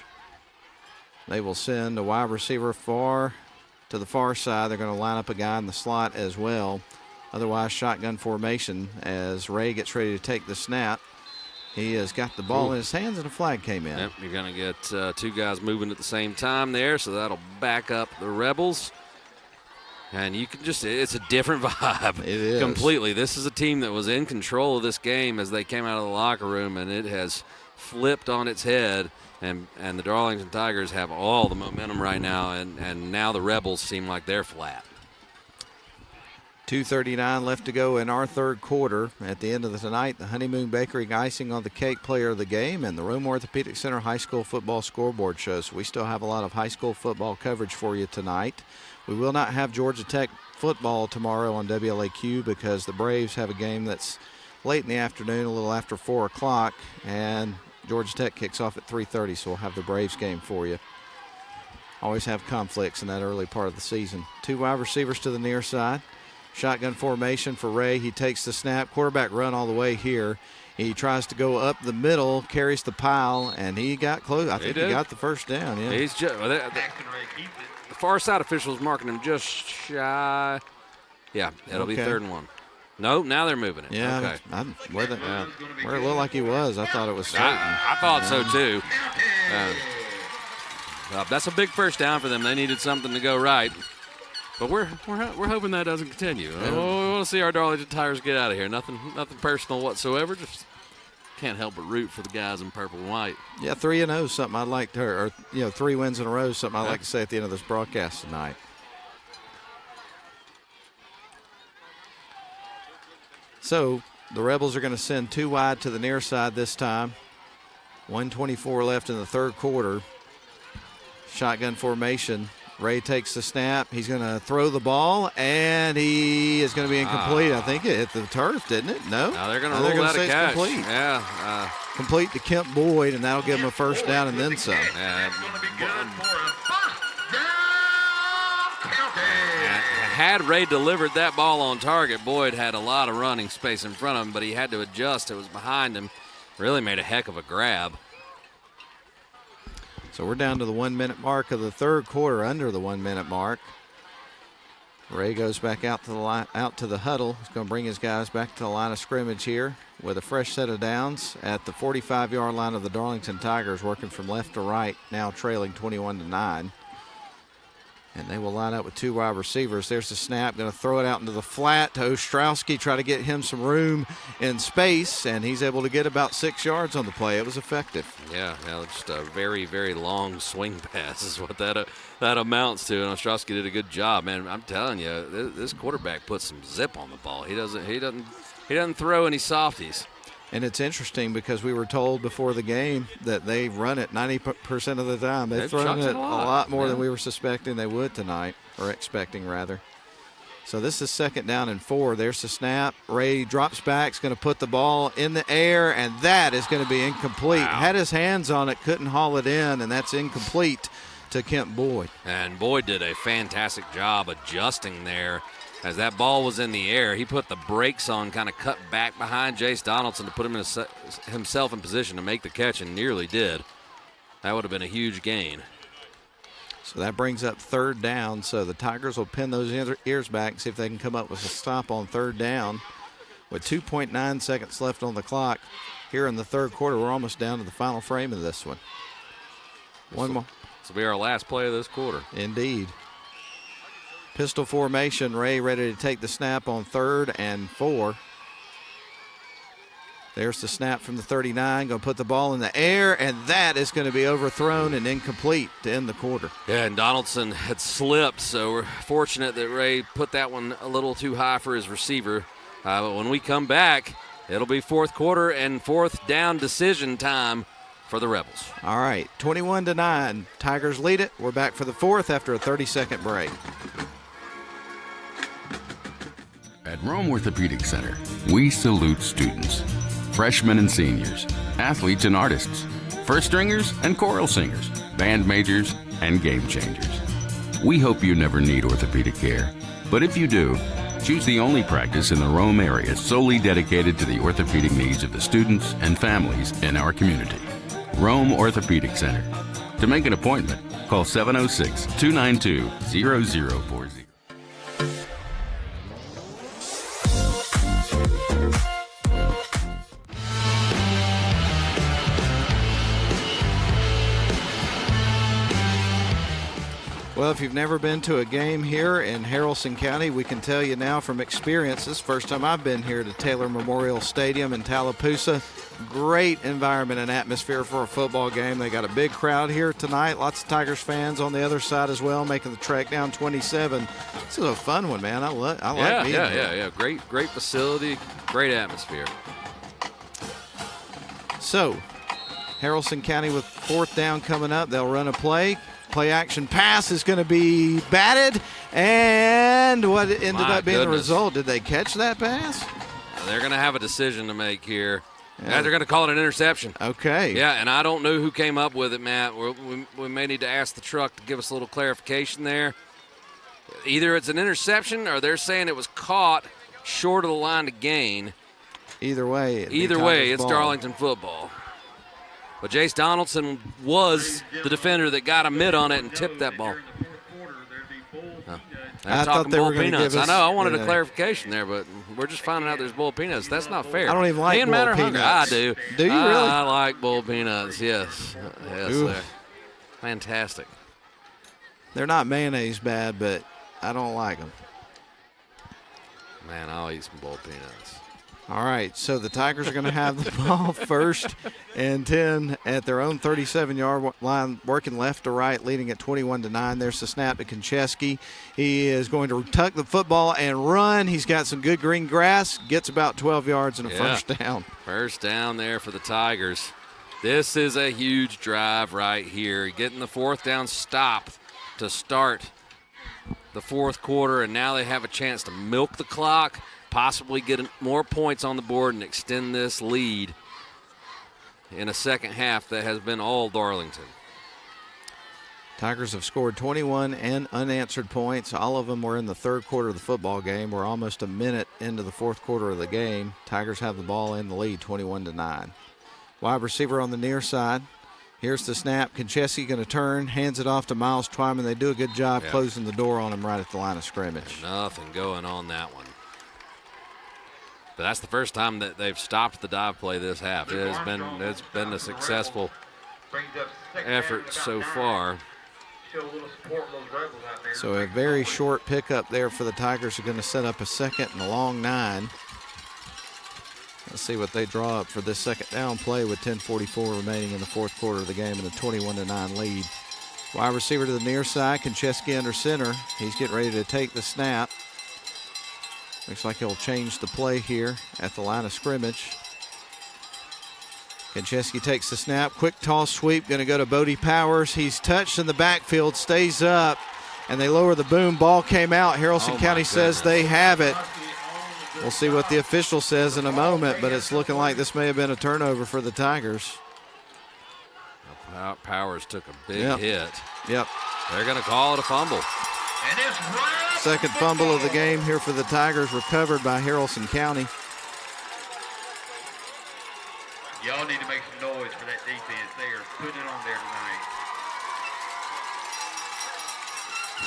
they will send a wide receiver to the far side. They're going to line up a guy in the slot as well. Otherwise, shotgun formation as Ray gets ready to take the snap. He has got the ball in his hands, and a flag came in. Yep, you're going to get 2 guys moving at the same time there, so that'll back up the Rebels. And you can it's a different vibe. It is. Completely. This is a team that was in control of this game as they came out of the locker room, and it has flipped on its head. And the Darlington Tigers have all the momentum right now, and now the Rebels seem like they're flat. 2:39 left to go in our third quarter. At the end of the night, the Honeymoon Bakery icing on the cake player of the game and the Rome Orthopedic Center High School Football Scoreboard show. So we still have a lot of high school football coverage for you tonight. We will not have Georgia Tech football tomorrow on WLAQ because the Braves have a game that's late in the afternoon, a little after 4 o'clock, and Georgia Tech kicks off at 3:30, so we'll have the Braves game for you. Always have conflicts in that early part of the season. 2 wide receivers to the near side. Shotgun formation for Ray. He takes the snap. Quarterback run all the way here. He tries to go up the middle, carries the pile, and he got close. I think he got the first down. Yeah. He's just the far side officials marking him just shy. Yeah, it'll be 3rd and 1. Nope, now they're moving it. Yeah, okay. Where it looked like he was, I thought it was certain. I thought so too. That's a big first down for them. They needed something to go right. But we're hoping that doesn't continue. We want to see our Darlington Tigers get out of here. Nothing personal whatsoever. Just can't help but root for the guys in purple and white. Yeah, 3-0 is something I'd like to, or 3 wins in a row is something I'd like to say at the end of this broadcast tonight. So the Rebels are going to send 2 wide to the near side this time. 1:24 left in the third quarter. Shotgun formation. Ray takes the snap. He's going to throw the ball, and he is going to be incomplete. I think it hit the turf, didn't it? No? Now they're going to rule that a catch. Complete. Yeah. Complete to Kemp Boyd, and that'll give him a first down and then some. Had Ray delivered that ball on target, Boyd had a lot of running space in front of him, but he had to adjust. It was behind him. Really made a heck of a grab. So we're down to the 1 minute mark of the third quarter, under the 1 minute mark. Ray goes back out to the line, out to the huddle. He's going to bring his guys back to the line of scrimmage here with a fresh set of downs at the 45-yard line of the Darlington Tigers, working from left to right, now trailing 21-9. And they will line up with two wide receivers. There's the snap. Going to throw it out into the flat to Ostrowski, try to get him some room in space, and he's able to get about 6 yards on the play. It was effective. Yeah, just a very, very long swing pass is what that amounts to. And Ostrowski did a good job, man. I'm telling you, this quarterback puts some zip on the ball. He doesn't throw any softies. And it's interesting because we were told before the game that they run it 90% of the time. They've thrown it a lot more than we were suspecting they would tonight, or expecting rather. So this is 2nd down and 4. There's the snap. Ray drops back, is going to put the ball in the air, and that is going to be incomplete. Wow. Had his hands on it, couldn't haul it in, and that's incomplete to Kemp Boyd. And Boyd did a fantastic job adjusting there. As that ball was in the air, he put the brakes on, kind of cut back behind Jace Donaldson to put him himself in position to make the catch, and nearly did. That would have been a huge gain. So that brings up 3rd down. So the Tigers will pin those ears back and see if they can come up with a stop on 3rd down. With 2.9 seconds left on the clock here in the third quarter, we're almost down to the final frame of this one. One more. This will be our last play of this quarter. Indeed. Pistol formation. Ray ready to take the snap on 3rd and 4. There's the snap from the 39. Going to put the ball in the air, and that is going to be overthrown and incomplete to end the quarter. Yeah, and Donaldson had slipped, so we're fortunate that Ray put that one a little too high for his receiver. But when we come back, it'll be 4th quarter and 4th down decision time for the Rebels. All right, 21-9. Tigers lead it. We're back for the 4th after a 30-second break. At Rome Orthopedic Center, we salute students, freshmen and seniors, athletes and artists, first stringers and choral singers, band majors and game changers. We hope you never need orthopedic care, but if you do, choose the only practice in the Rome area solely dedicated to the orthopedic needs of the students and families in our community. Rome Orthopedic Center. To make an appointment, call 706-292-0040. Well, if you've never been to a game here in Haralson County, we can tell you now from experience, this is the first time I've been here to Taylor Memorial Stadium in Tallapoosa. Great environment and atmosphere for a football game. They got a big crowd here tonight. Lots of Tigers fans on the other side as well, making the trek down 27. This is a fun one, man. I like being here. Yeah. Great facility, great atmosphere. So, Haralson County with 4th down coming up. They'll run a play. Play action pass is going to be batted, and what ended up being the result? Did they catch that pass? They're going to have a decision to make here. Yeah, they're going to call it an interception. Okay. Yeah, and I don't know who came up with it, Matt. We may need to ask the truck to give us a little clarification there. Either it's an interception or they're saying it was caught short of the line to gain. Either way, it's Darlington football. But Jace Donaldson was the defender that got a mid on it and tipped that ball. I thought they were going to give us. I know. I wanted a clarification there, but we're just finding out there's bull peanuts. That's not fair. I don't even like bull peanuts. I do. Do you really? I like bull peanuts. Yes. They're fantastic. They're not mayonnaise bad, but I don't like them. Man, I'll eat some bull peanuts. All right, so the Tigers are going to have the ball 1st and 10 at their own 37-yard line, working left to right, leading at 21-9. There's the snap to Konchesky. He is going to tuck the football and run. He's got some good green grass, gets about 12 yards and a first down. First down there for the Tigers. This is a huge drive right here. Getting the 4th down stop to start the fourth quarter, and now they have a chance to milk the clock, possibly get more points on the board and extend this lead in a second half that has been all Darlington. Tigers have scored 21 and unanswered points. All of them were in the third quarter of the football game. We're almost a minute into the fourth quarter of the game. Tigers have the ball in the lead, 21-9. Wide receiver on the near side. Here's the snap. Konchesky going to turn, hands it off to Miles Twyman. They do a good job closing the door on him right at the line of scrimmage. Nothing going on that one. But that's the first time that they've stopped the dive play this half. It's been a successful effort so far. So a very short pickup there for the Tigers. Are going to set up a second and a long 9. Let's see what they draw up for this second down play with 10:44 remaining in the fourth quarter of the game and a 21-9 lead. Wide receiver to the near side, Konchesky under center. He's getting ready to take the snap. Looks like he'll change the play here at the line of scrimmage. Konchesky takes the snap. Quick toss sweep. Going to go to Bodie Powers. He's touched in the backfield. Stays up. And they lower the boom. Ball came out. Haralson County says they have it. We'll see what the official says in a moment, but it's looking like this may have been a turnover for the Tigers. Powers took a big hit. Yep. They're going to call it a fumble. Second fumble of the game here for the Tigers, recovered by Haralson County. Y'all need to make some noise for that defense. They are putting it on there tonight.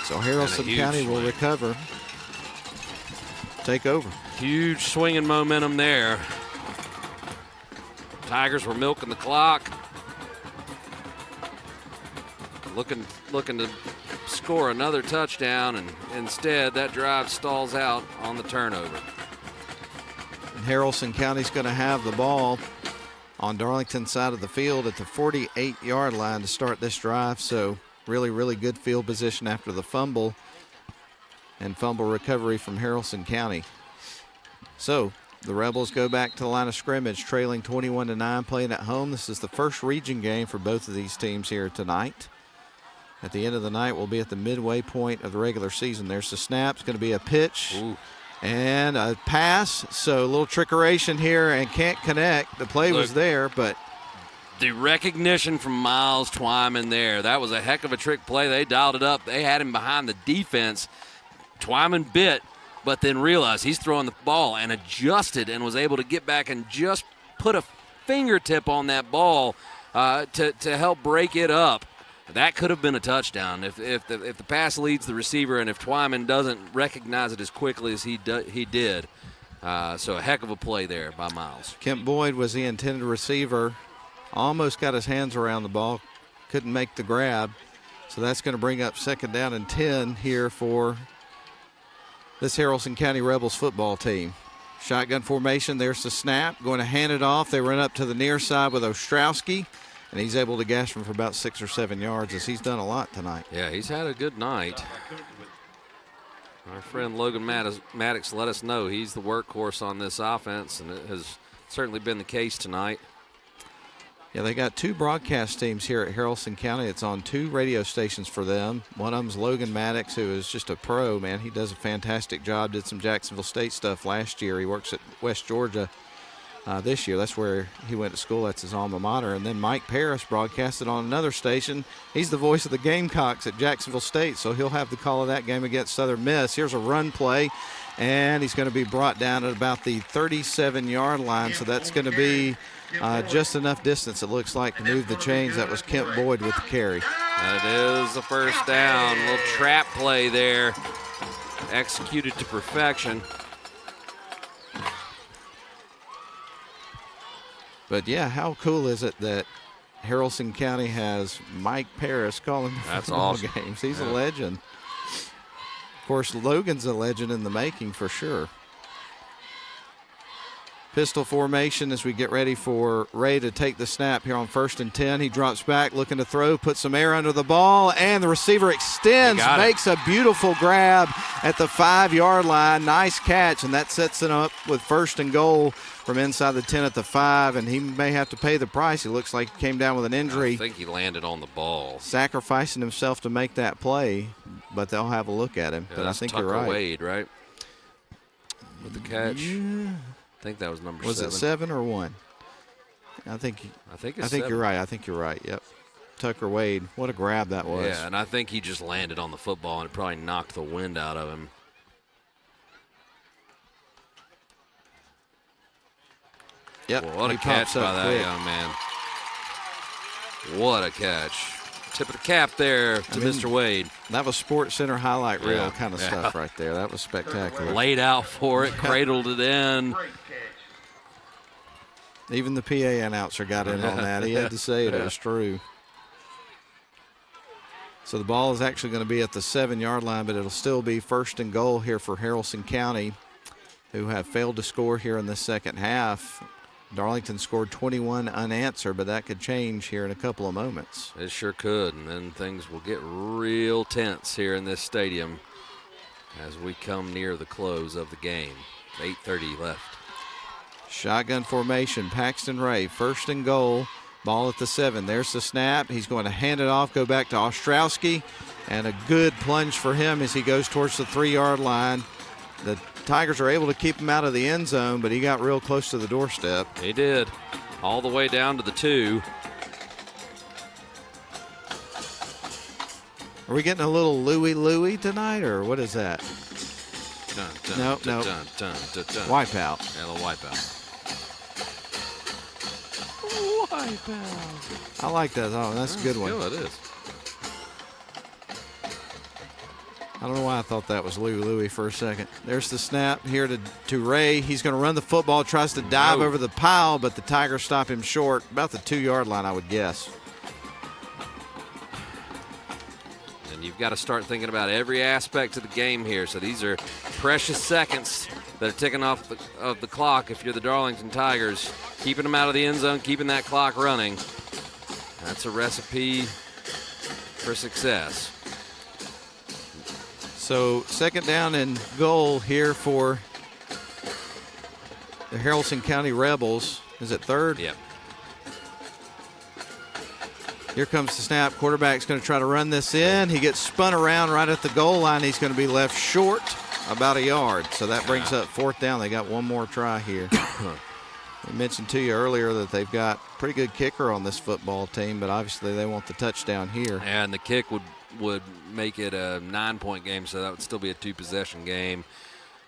So Haralson County will recover, take over. Huge swinging momentum there. Tigers were milking the clock. Looking to score another touchdown, and instead that drive stalls out on the turnover. And Haralson County's going to have the ball on Darlington's side of the field at the 48-yard line to start this drive. So really, really good field position after the fumble and fumble recovery from Haralson County. So the Rebels go back to the line of scrimmage, trailing 21-9, playing at home. This is the first region game for both of these teams here tonight. At the end of the night, we'll be at the midway point of the regular season. There's the snap. It's going to be a pitch. Ooh. And a pass. So a little trickeration here and can't connect. The play was there, but the recognition from Miles Twyman there. That was a heck of a trick play. They dialed it up. They had him behind the defense. Twyman bit, but then realized he's throwing the ball and adjusted and was able to get back and just put a fingertip on that ball to help break it up. That could have been a touchdown if the pass leads the receiver and if Twyman doesn't recognize it as quickly as he did. So a heck of a play there by Miles. Kemp Boyd was the intended receiver. Almost got his hands around the ball. Couldn't make the grab. So that's going to bring up second down and 10 here for this Haralson County Rebels football team. Shotgun formation. There's the snap. Going to hand it off. They run up to the near side with Ostrowski. And he's able to gash him for about 6 or 7 yards as he's done a lot tonight. Yeah, he's had a good night. Our friend Logan Maddox let us know he's the workhorse on this offense, and it has certainly been the case tonight. Yeah, they got 2 broadcast teams here at Haralson County. It's on 2 radio stations for them. One of them's Logan Maddox, who is just a pro, man. He does a fantastic job, did some Jacksonville State stuff last year. He works at West Georgia this year. That's where he went to school. That's his alma mater. And then Mike Parris broadcasted on another station. He's the voice of the Gamecocks at Jacksonville State, so he'll have the call of that game against Southern Miss. Here's a run play, and he's going to be brought down at about the 37-yard line, so that's going to be just enough distance, it looks like, to move the chains. That was Kemp Boyd with the carry. That is the first down. A little trap play there, executed to perfection. But, yeah, how cool is it that Haralson County has Mike Parris calling the football games? He's a legend. Of course, Logan's a legend in the making for sure. Pistol formation as we get ready for Ray to take the snap here on 1st and 10. He drops back, looking to throw, puts some air under the ball, and the receiver extends, makes a beautiful grab at the 5-yard line. Nice catch, and that sets it up with 1st and goal from inside the 10 at the 5, and he may have to pay the price. He looks like he came down with an injury. I think he landed on the ball. Sacrificing himself to make that play, but they'll have a look at him. Yeah, but I think Tucker you're right. Wade, right? With the catch. Yeah. I think that was number 7. Was it 7 or 1? I think it's 7. you're right. I think you're right. Yep. Tucker Wade. What a grab that was. Yeah, and I think he just landed on the football and it probably knocked the wind out of him. Yep. Well, what a catch by that young man. What a catch. Tip of the cap there to Mr. Wade. That was Sports Center highlight reel kind of stuff right there. That was spectacular. Laid out for it, cradled it in. Even the PA announcer got in on that. He had to say it. It was true. So the ball is actually going to be at the 7-yard line, but it'll still be 1st and goal here for Haralson County, who have failed to score here in the second half. Darlington scored 21 unanswered, but that could change here in a couple of moments. It sure could, and then things will get real tense here in this stadium as we come near the close of the game. 8:30 left. Shotgun formation, Paxton Ray, 1st and goal, ball at the 7. There's the snap. He's going to hand it off, go back to Ostrowski, and a good plunge for him as he goes towards the 3-yard line. The Tigers are able to keep him out of the end zone, but he got real close to the doorstep. He did, all the way down to the 2. Are we getting a little Louie tonight, or what is that? No. Wipeout. Yeah, a little wipeout. I like that. Oh, that's a good one. Yeah, it is. I don't know why I thought that was Louie for a second. There's the snap here to Ray. He's going to run the football, tries to dive over the pile, but the Tigers stop him short, about the 2-yard line, I would guess. And you've got to start thinking about every aspect of the game here. So these are precious seconds that are ticking off the clock if you're the Darlington Tigers. Keeping them out of the end zone, keeping that clock running. That's a recipe for success. So 2nd down and goal here for the Haralson County Rebels. Is it 3rd? Yep. Here comes the snap. Quarterback's going to try to run this in. He gets spun around right at the goal line. He's going to be left short about a yard. So that brings up 4th down. They got one more try here. I mentioned to you earlier that they've got a pretty good kicker on this football team, but obviously they want the touchdown here. And the kick would make it a 9-point game, so that would still be a 2-possession game.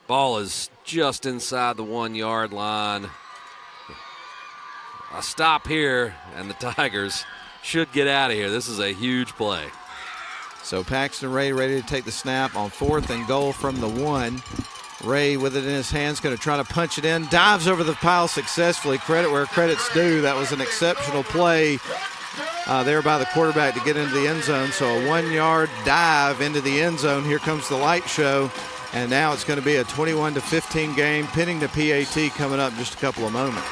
Ball is just inside the 1-yard line. A stop here, and the Tigers should get out of here. This is a huge play. So Paxton Ray ready to take the snap on 4th and goal from the 1. Ray with it in his hands, going to try to punch it in, dives over the pile successfully. Credit where credit's due. That was an exceptional play there by the quarterback to get into the end zone. So a 1-yard dive into the end zone. Here comes the light show. And now it's going to be a 21-15 game, pinning the PAT coming up in just a couple of moments.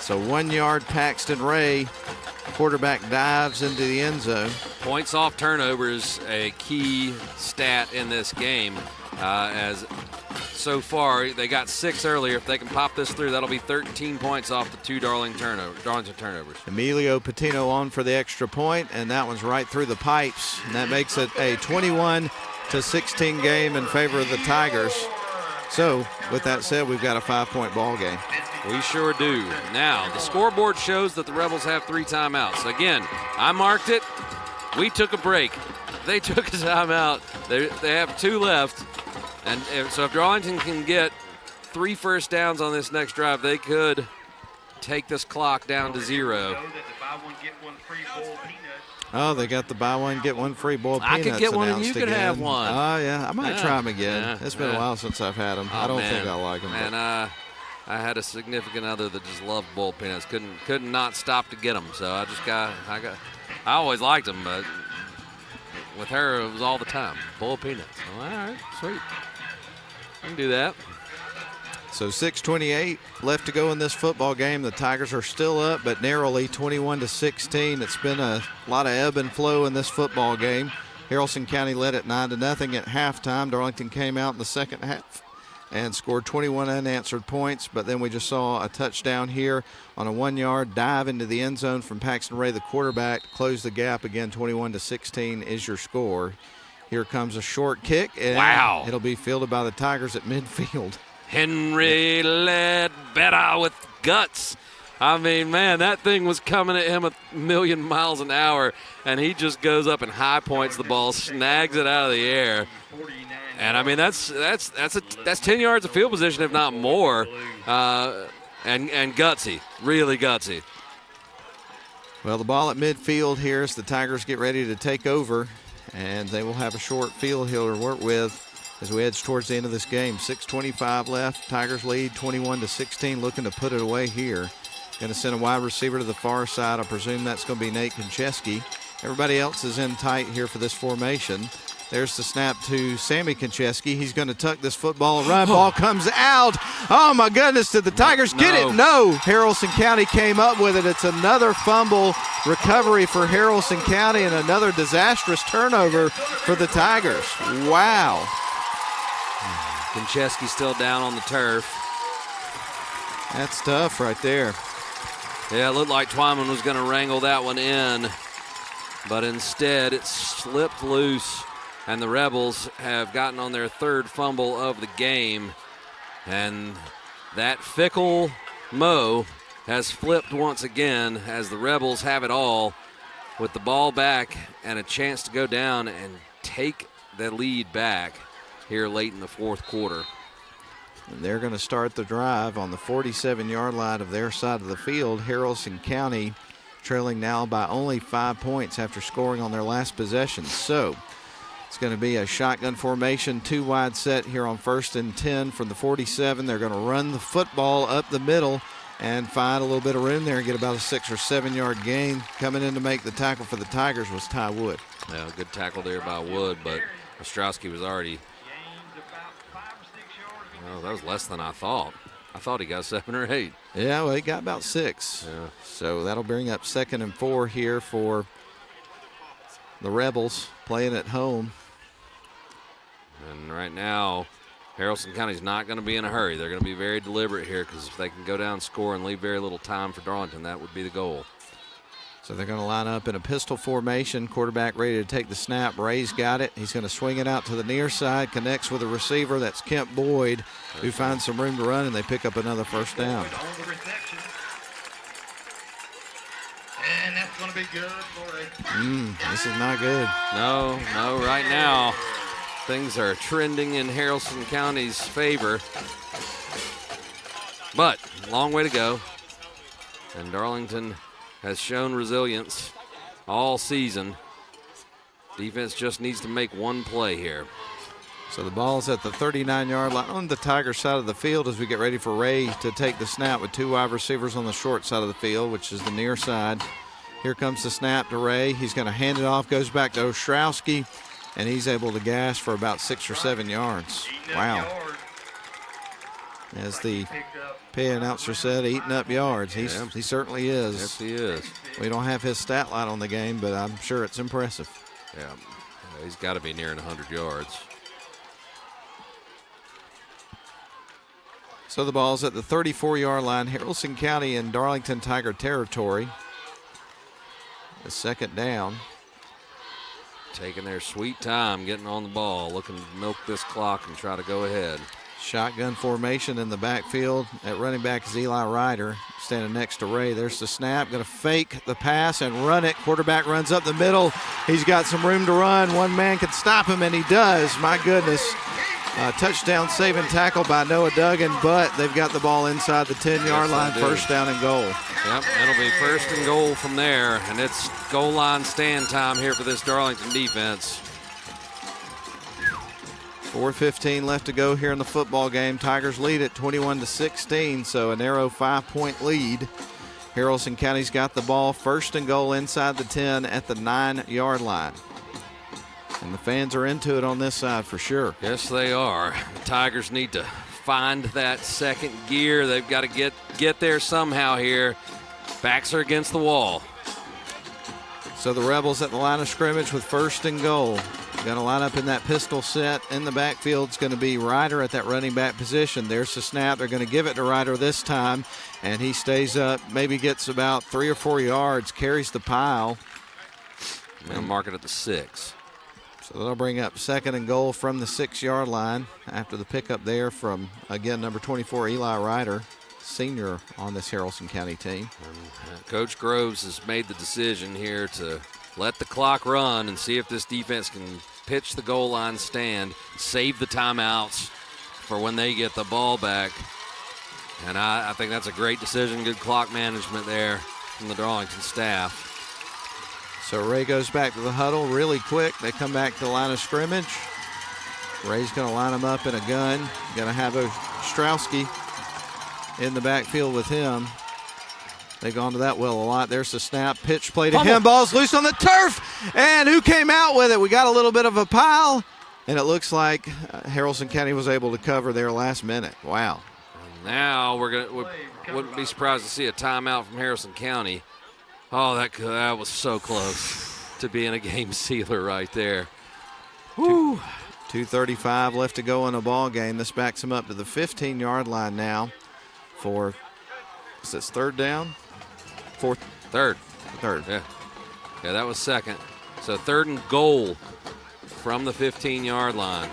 So 1-yard Paxton Ray. Quarterback dives into the end zone. Points off turnovers, a key stat in this game. As so far, they got 6 earlier. If they can pop this through, that'll be 13 points off the 2 Darlington turnovers. Emilio Patino on for the extra point, and that one's right through the pipes. And that makes it a 21-16 game in favor of the Tigers. So, with that said, we've got a 5-point ball game. We sure do. Now, the scoreboard shows that the Rebels have 3 timeouts. Again, I marked it. We took a break. They took a timeout. They have 2 left. And so if Darlington can get 3 first downs on this next drive, they could take this clock down to 0. Oh, they got the buy one, get one free boiled peanuts. I could get one and you could again. have one. Oh, yeah. I might try them again. Yeah, it's been a while since I've had them. I don't think I like them. And I had a significant other that just loved boiled peanuts. Couldn't not stop to get them. So I always liked them, but with her, it was all the time. Bowl of peanuts. All right, sweet. I can do that. So 6:28 left to go in this football game. The Tigers are still up, but narrowly, 21-16. It's been a lot of ebb and flow in this football game. Haralson County led at 9-0 at halftime. Darlington came out in the second half and scored 21 unanswered points, but then we just saw a touchdown here on a 1-yard dive into the end zone from Paxton Ray, the quarterback, to close the gap again. 21-16 is your score. Here comes a short kick, and wow, it'll be fielded by the Tigers at midfield. Henry Ledbetter with guts. I mean, man, that thing was coming at him a million miles an hour, and he just goes up and high points the ball, snags it out of the air. And I mean, that's 10 yards of field position, if not more, and gutsy, really gutsy. Well, the ball at midfield here as the Tigers get ready to take over, and they will have a short field here to work with as we edge towards the end of this game. 6:25 left. Tigers lead 21-16, looking to put it away here. Going to send a wide receiver to the far side. I presume that's going to be Nate Konchesky. Everybody else is in tight here for this formation. There's the snap to Sammy Konchesky. He's going to tuck this football and run. Ball comes out. Oh, my goodness. Did the Tigers get it? No. Haralson County came up with it. It's another fumble recovery for Haralson County and another disastrous turnover for the Tigers. Wow. Konchesky still down on the turf. That's tough right there. Yeah, it looked like Twyman was going to wrangle that one in, but instead it slipped loose, and the Rebels have gotten on their third fumble of the game, and that fickle Mo has flipped once again as the Rebels have it all with the ball back and a chance to go down and take the lead back here late in the fourth quarter. And they're going to start the drive on the 47-yard line of their side of the field. Haralson County trailing now by only 5 points after scoring on their last possession. So it's going to be a shotgun formation, 2-wide set here on 1st and 10 from the 47. They're going to run the football up the middle and find a little bit of room there and get about a 6 or 7 yard gain. Coming in to make the tackle for the Tigers was Ty Wood. Yeah, good tackle there by Wood, but Ostrowski was already. Oh, that was less than I thought. I thought he got 7 or 8. Yeah, well, he got about 6. Yeah. So that'll bring up 2nd and 4 here for the Rebels playing at home. And right now, Haralson County's not going to be in a hurry. They're going to be very deliberate here because if they can go down and score and leave very little time for Darlington, that would be the goal. So they're going to line up in a pistol formation. Quarterback ready to take the snap. Ray's got it. He's going to swing it out to the near side. Connects with a receiver. That's Kemp Boyd, who finds some room to run, and they pick up another first down. And that's going to be good for a... This is not good. No, right now things are trending in Haralson County's favor. But long way to go. And Darlington has shown resilience all season. Defense just needs to make one play here. So the ball's at the 39-yard line on the Tiger side of the field as we get ready for Ray to take the snap with 2 wide receivers on the short side of the field, which is the near side. Here comes the snap to Ray. He's going to hand it off, goes back to Ostrowski, and he's able to gas for about 6 or 7 yards. Wow. As the PA announcer said, eating up yards. He certainly is. Yes, he is. We don't have his stat line on the game, but I'm sure it's impressive. Yeah, he's got to be nearing 100 yards. So the ball's at the 34-yard line. Haralson County in Darlington Tiger territory. The 2nd down. Taking their sweet time getting on the ball, looking to milk this clock and try to go ahead. Shotgun formation in the backfield. At running back is Eli Ryder standing next to Ray. There's the snap. Going to fake the pass and run it. Quarterback runs up the middle. He's got some room to run. One man can stop him, and he does. My goodness. Touchdown saving tackle by Noah Duggan, but they've got the ball inside the 10-yard line. First down and goal. Yep, it'll be 1st and goal from there, and it's goal line stand time here for this Darlington defense. 4:15 left to go here in the football game. Tigers lead at 21-16, so a narrow 5-point lead. Haralson County's got the ball. 1st and goal inside the 10 at the 9-yard line. And the fans are into it on this side for sure. Yes, they are. The Tigers need to find that second gear. They've got to get there somehow here. Backs are against the wall. So the Rebels at the line of scrimmage with first and goal. Going to line up in that pistol set. In the backfield is going to be Ryder at that running back position. There's the snap. They're going to give it to Ryder this time, and he stays up, maybe gets about 3 or 4 yards, carries the pile. They'll mark it at the 6. So that'll bring up second and goal from the 6-yard line after the pickup there from, again, number 24, Eli Ryder, senior on this Haralson County team. And Coach Groves has made the decision here to let the clock run and see if this defense can pitch the goal line stand, save the timeouts for when they get the ball back. And I think that's a great decision, good clock management there from the Darlington staff. So Ray goes back to the huddle really quick. They come back to the line of scrimmage. Ray's going to line them up in a gun. Going to have Ostrowski in the backfield with him. They've gone to that well a lot. There's the snap. Pitch play to him. Ball's loose on the turf. And who came out with it? We got a little bit of a pile. And it looks like Haralson County was able to cover there last minute. Wow. Now we wouldn't be surprised to see a timeout from Haralson County. Oh, that was so close to being a game sealer right there. Woo. 2:35 left to go in a ball game. This backs him up to the 15-yard line now for, is this third down? Fourth? Third. Third. Yeah, that was second. So third and goal from the 15-yard line.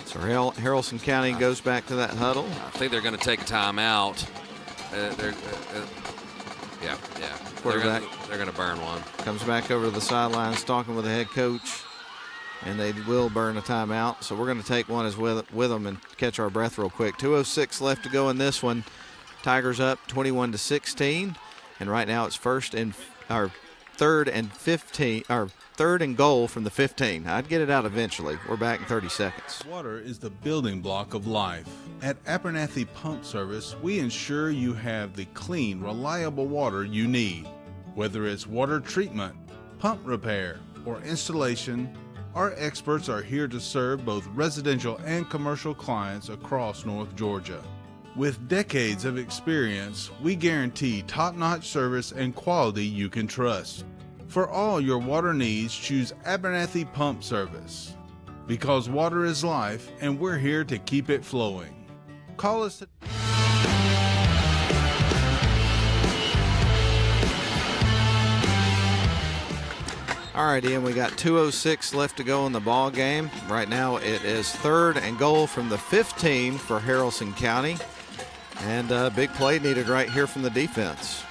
So Haralson County goes back to that huddle. I think they're going to take a timeout. Yeah. Quarterback. They're going to burn one. Comes back over to the sidelines talking with the head coach, and they will burn a timeout. So we're going to take one as with them and catch our breath real quick. 2:06 left to go in this one. Tigers up 21-16, and right now it's third and goal from the 15. I'd get it out eventually. We're back in 30 seconds. Water is the building block of life. At Abernathy Pump Service, we ensure you have the clean, reliable water you need. Whether it's water treatment, pump repair, or installation, our experts are here to serve both residential and commercial clients across North Georgia. With decades of experience, we guarantee top-notch service and quality you can trust. For all your water needs, choose Abernathy Pump Service. Because water is life, and we're here to keep it flowing. Call us at All right, Ian, we got 2:06 left to go in the ball game. Right now it is third and goal from the 15 for Haralson County. And a big play needed right here from the defense.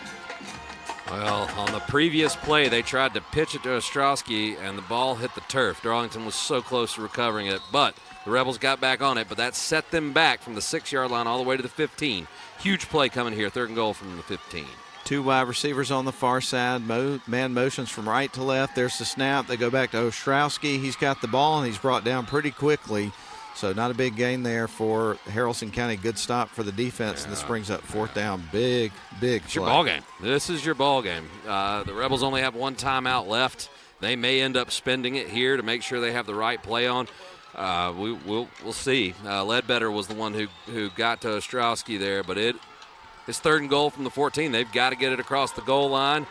Well, on the previous play, they tried to pitch it to Ostrowski, and the ball hit the turf. Darlington was so close to recovering it, but the Rebels got back on it, but that set them back from the 6-yard line all the way to the 15. Huge play coming here, third and goal from the 15. Two wide receivers on the far side, man motions from right to left. There's the snap. They go back to Ostrowski. He's got the ball, and he's brought down pretty quickly. So not a big gain there for Haralson County. Good stop for the defense, and this brings up fourth down. Big It's your ball game. This is your ball game. The Rebels only have one timeout left. They may end up spending it here to make sure they have the right play on. We'll see. Ledbetter was the one who got to Ostrowski there, but it's third and goal from the 14. They've got to get it across the goal line.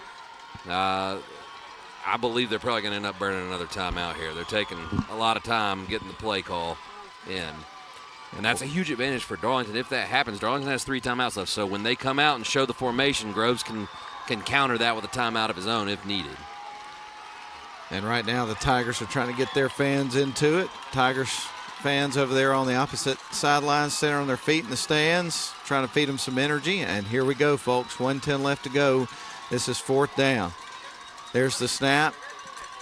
I believe they're probably going to end up burning another timeout here. They're taking a lot of time getting the play call in. And that's a huge advantage for Darlington. If that happens, Darlington has 3 timeouts left. So when they come out and show the formation, Groves can counter that with a timeout of his own if needed. And right now the Tigers are trying to get their fans into it. Tigers fans over there on the opposite sideline, sitting on their feet in the stands, trying to feed them some energy. And here we go, folks. 1:10 left to go. This is fourth down. There's the snap.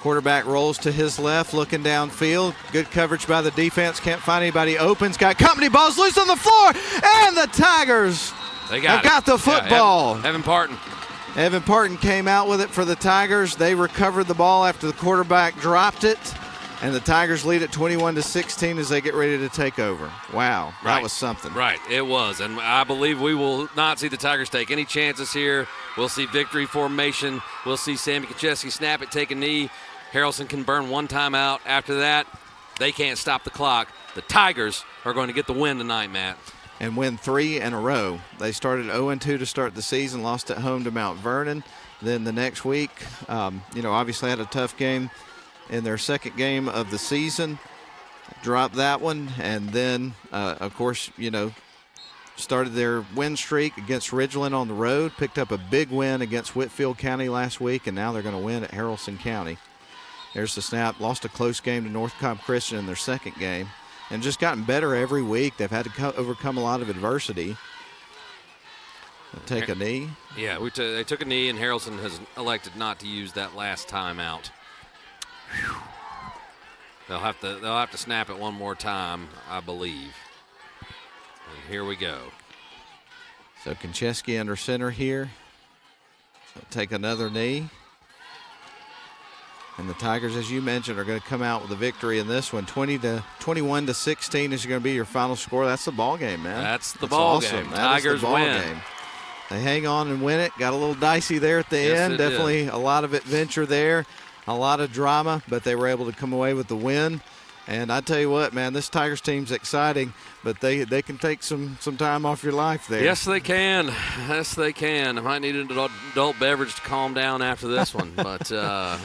Quarterback rolls to his left, looking downfield. Good coverage by the defense. Can't find anybody open. Got company. Ball's loose on the floor. And the Tigers have got the football. Yeah, Evan Parton. Evan Parton came out with it for the Tigers. They recovered the ball after the quarterback dropped it. And the Tigers lead at 21-16 as they get ready to take over. Wow, that was something. Right, it was. And I believe we will not see the Tigers take any chances here. We'll see victory formation. We'll see Sammy Kacheski snap it, take a knee. Haralson can burn one timeout. After that, they can't stop the clock. The Tigers are going to get the win tonight, Matt. And win 3 in a row. They started 0-2 to start the season, lost at home to Mount Vernon. Then the next week, obviously had a tough game in their second game of the season. Dropped that one. And then, of course, started their win streak against Ridgeland on the road. Picked up a big win against Whitfield County last week. And now they're going to win at Haralson County. There's the snap. Lost a close game to North Cobb Christian in their second game. And just gotten better every week. They've had to overcome a lot of adversity. They'll take a knee. Yeah, they took a knee, and Haralson has elected not to use that last time out. They'll have to snap it one more time, I believe. And here we go. So Konchesky under center here. So take another knee. And the Tigers, as you mentioned, are going to come out with a victory in this one. 21-16 is going to be your final score. That's the ball game, man. That's the ball awesome. game. That Tigers is the ball win. Game. They hang on and win it. Got a little dicey there at the end. Definitely a lot of adventure there, a lot of drama, but they were able to come away with the win. And I tell you what, man, this Tigers team's exciting, but they can take some time off your life there. Yes, they can. Yes, they can. I might need an adult beverage to calm down after this one. But, a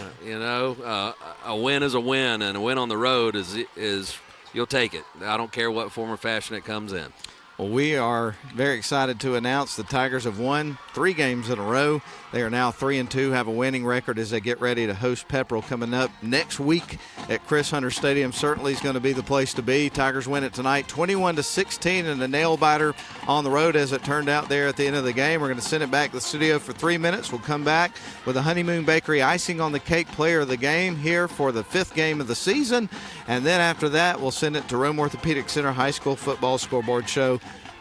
win is a win, and a win on the road is you'll take it. I don't care what form or fashion it comes in. Well, we are very excited to announce the Tigers have won 3 games in a row. They are now 3-2, have a winning record as they get ready to host Pepperell coming up next week at Chris Hunter Stadium. Certainly is going to be the place to be. Tigers win it tonight 21-16 in a nail-biter on the road as it turned out there at the end of the game. We're going to send it back to the studio for 3 minutes. We'll come back with a Honeymoon Bakery icing on the cake player of the game here for the 5th game of the season. And then after that, we'll send it to Rome Orthopedic Center High School Football Scoreboard Show.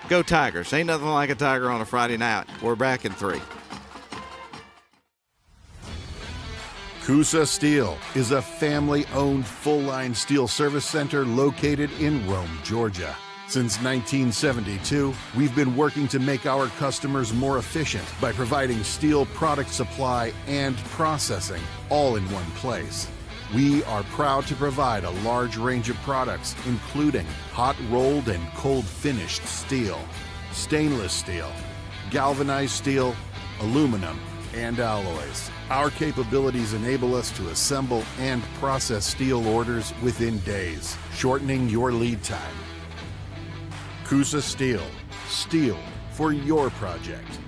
Go Tigers. Ain't nothing like a Tiger on a Friday night. We're back in 3. Coosa Steel is a family-owned full-line steel service center located in Rome, Georgia. Since 1972, we've been working to make our customers more efficient by providing steel product supply and processing all in one place. We are proud to provide a large range of products, including hot rolled and cold finished steel, stainless steel, galvanized steel, aluminum, and alloys. Our capabilities enable us to assemble and process steel orders within days, shortening your lead time. Coosa Steel. Steel for your project.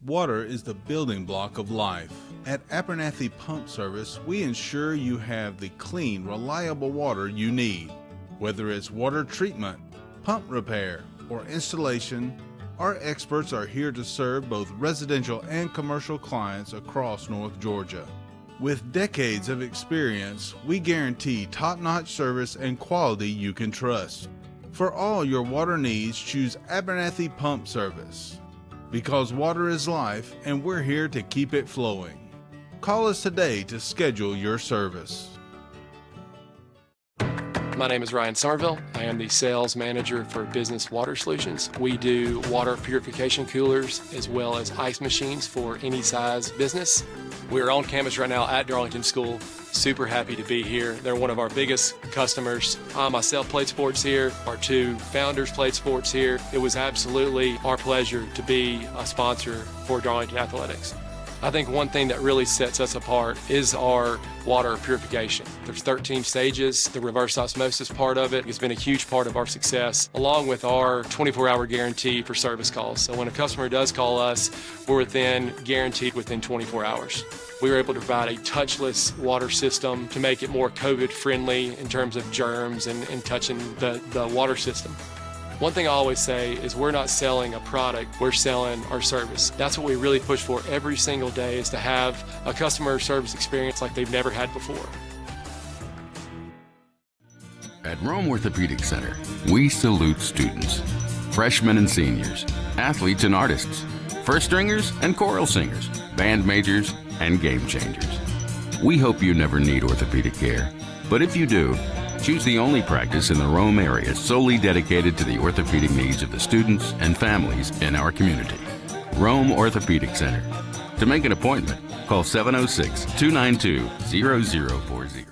Water is the building block of life. At Abernathy Pump Service, we ensure you have the clean, reliable water you need. Whether it's water treatment, pump repair, or installation, our experts are here to serve both residential and commercial clients across North Georgia. With decades of experience, we guarantee top-notch service and quality you can trust. For all your water needs, choose Abernathy Pump Service. Because water is life, and we're here to keep it flowing. Call us today to schedule your service. My name is Ryan Somerville. I am the sales manager for Business Water Solutions. We do water purification coolers as well as ice machines for any size business. We're on campus right now at Darlington School. Super happy to be here. They're one of our biggest customers. I myself played sports here. Our 2 founders played sports here. It was absolutely our pleasure to be a sponsor for Darlington Athletics. I think one thing that really sets us apart is our water purification. There's 13 stages. The reverse osmosis part of it has been a huge part of our success, along with our 24-hour guarantee for service calls. So when a customer does call us, we're then guaranteed within 24 hours. We were able to provide a touchless water system to make it more COVID-friendly in terms of germs and touching the water system. One thing I always say is we're not selling a product, we're selling our service. That's what we really push for every single day, is to have a customer service experience like they've never had before. At Rome Orthopedic Center, we salute students, freshmen and seniors, athletes and artists, first stringers and choral singers, band majors and game changers. We hope you never need orthopedic care, but if you do, Choose the only practice in the Rome area solely dedicated to the orthopedic needs of the students and families in our community. Rome Orthopedic Center. To make an appointment, call 706-292-0040.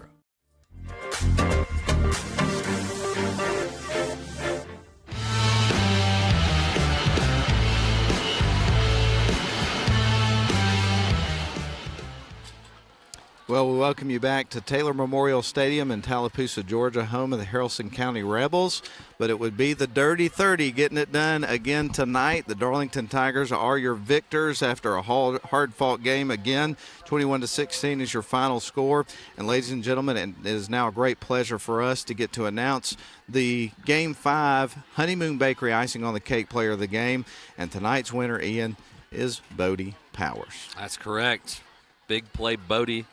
Well, we welcome you back to Taylor Memorial Stadium in Tallapoosa, Georgia, home of the Haralson County Rebels. But it would be the Dirty 30 getting it done again tonight. The Darlington Tigers are your victors after a hard-fought game again. 21-16 is your final score. And ladies and gentlemen, it is now a great pleasure for us to get to announce the Game 5 Honeymoon Bakery icing on the cake player of the game. And tonight's winner, Ian, is Bodie Powers. That's correct. Big play Bodie,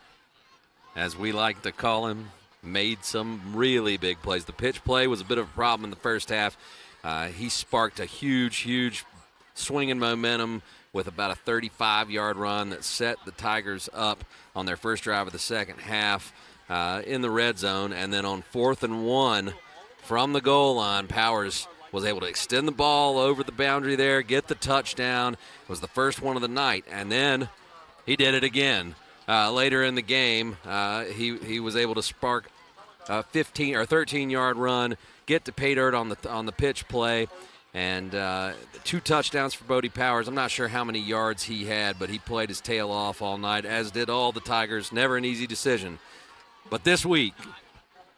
as we like to call him, made some really big plays. The pitch play was a bit of a problem in the first half. He sparked a huge swinging momentum with about a 35-yard run that set the Tigers up on their first drive of the second half in the red zone. And then on 4th and 1 from the goal line, Powers was able to extend the ball over the boundary there, get the touchdown. It was the first one of the night. And then he did it again. Later in the game, he was able to spark a 15 or 13-yard run, get to pay dirt on the pitch play, and 2 touchdowns for Bodie Powers. I'm not sure how many yards he had, but he played his tail off all night, as did all the Tigers. Never an easy decision. But this week,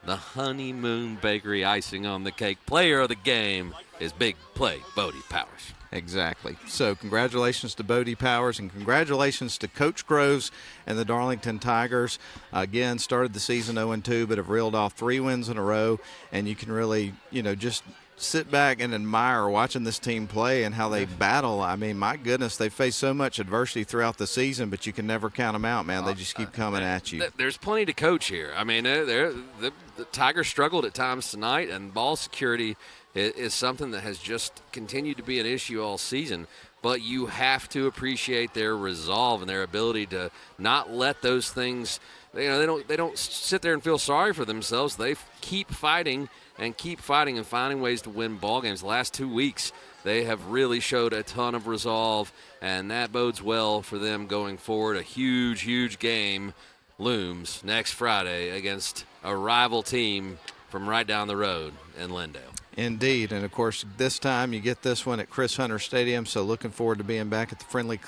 the Honeymoon Bakery icing on the cake player of the game is big play Bodie Powers. Exactly. So congratulations to Bodie Powers, and congratulations to Coach Groves and the Darlington Tigers. Again, started the season 0-2, but have reeled off 3 wins in a row, and you can really, just sit back and admire watching this team play and how they battle. I mean, my goodness, they face so much adversity throughout the season, but you can never count them out, man. They just keep coming at you. There's plenty to coach here. I mean, the Tigers struggled at times tonight, and ball security is something that has just continued to be an issue all season. But you have to appreciate their resolve and their ability to not let those things. They don't sit there and feel sorry for themselves. They keep fighting and finding ways to win ball games. The last 2 weeks, they have really showed a ton of resolve, and that bodes well for them going forward. A huge game looms next Friday against a rival team from right down the road in Lindale. Indeed, and of course this time you get this one at Chris Hunter Stadium, so looking forward to being back at the friendly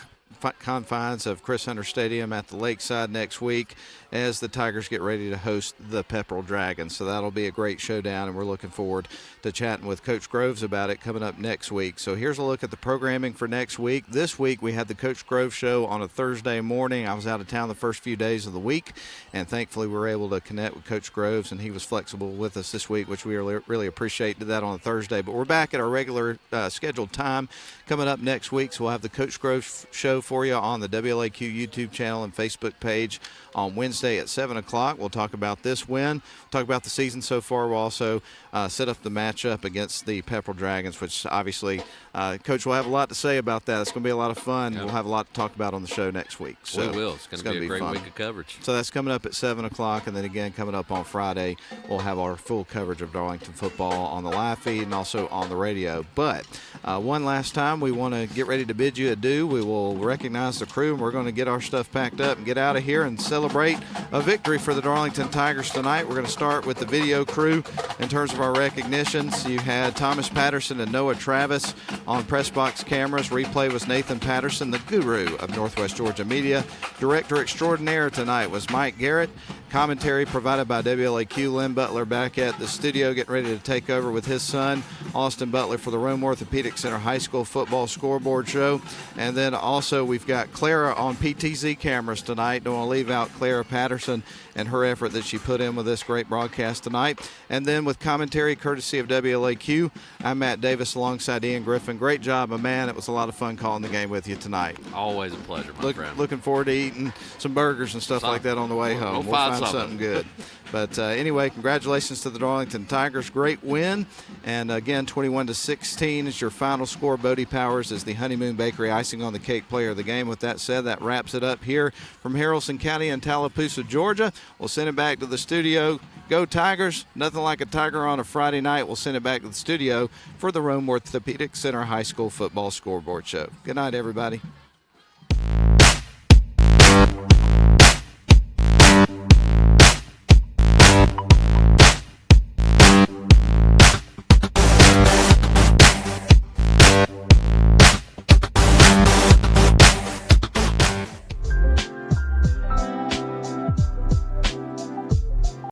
confines of Chris Hunter Stadium at the Lakeside next week as the Tigers get ready to host the Pepperell Dragons. So that'll be a great showdown, and we're looking forward to chatting with Coach Groves about it coming up next week. So here's a look at the programming for next week. This week we had the Coach Groves Show on a Thursday morning. I was out of town the first few days of the week, and thankfully we were able to connect with Coach Groves, and he was flexible with us this week, which we really appreciate. Did that on a Thursday. But we're back at our regular scheduled time coming up next week, so we'll have the Coach Groves Show for you on the WLAQ YouTube channel and Facebook page on Wednesday at 7 o'clock. We'll talk about this win, talk about the season so far. We'll also set up the matchup against the Pepperell Dragons, which obviously, Coach will have a lot to say about that. It's going to be a lot of fun. We'll have a lot to talk about on the show next week. So we will. It's going to be a great week of coverage. So that's coming up at 7 o'clock, and then again coming up on Friday, we'll have our full coverage of Darlington football on the live feed and also on the radio. But one last time, we want to get ready to bid you adieu. We will recognize the crew, and we're going to get our stuff packed up and get out of here and celebrate a victory for the Darlington Tigers tonight. We're going to start with the video crew in terms of our recognitions. You had Thomas Patterson and Noah Travis on press box cameras. Replay was Nathan Patterson, the guru of Northwest Georgia Media. Director extraordinaire tonight was Mike Garrett. Commentary provided by WLAQ. Lynn Butler back at the studio getting ready to take over with his son, Austin Butler, for the Rome Orthopedic Center High School Football Scoreboard Show. And then also we've got Clara on PTZ cameras tonight. Don't want to leave out Clara Patterson and her effort that she put in with this great broadcast tonight. And then with commentary courtesy of WLAQ, I'm Matt Davis alongside Ian Griffin. Great job, my man. It was a lot of fun calling the game with you tonight. Always a pleasure, my friend. Looking forward to eating some burgers and stuff like that on the way home. We'll find something good. But anyway, congratulations to the Darlington Tigers. Great win. And again, 21-16 is your final score. Bodie Powers is the Honeymoon Bakery icing on the cake player of the game. With that said, that wraps it up here from Haralson County and Tallapoosa, Georgia. We'll send it back to the studio. Go Tigers. Nothing like a Tiger on a Friday night. We'll send it back to the studio for the Rome Orthopedic Center High School Football Scoreboard Show. Good night, everybody.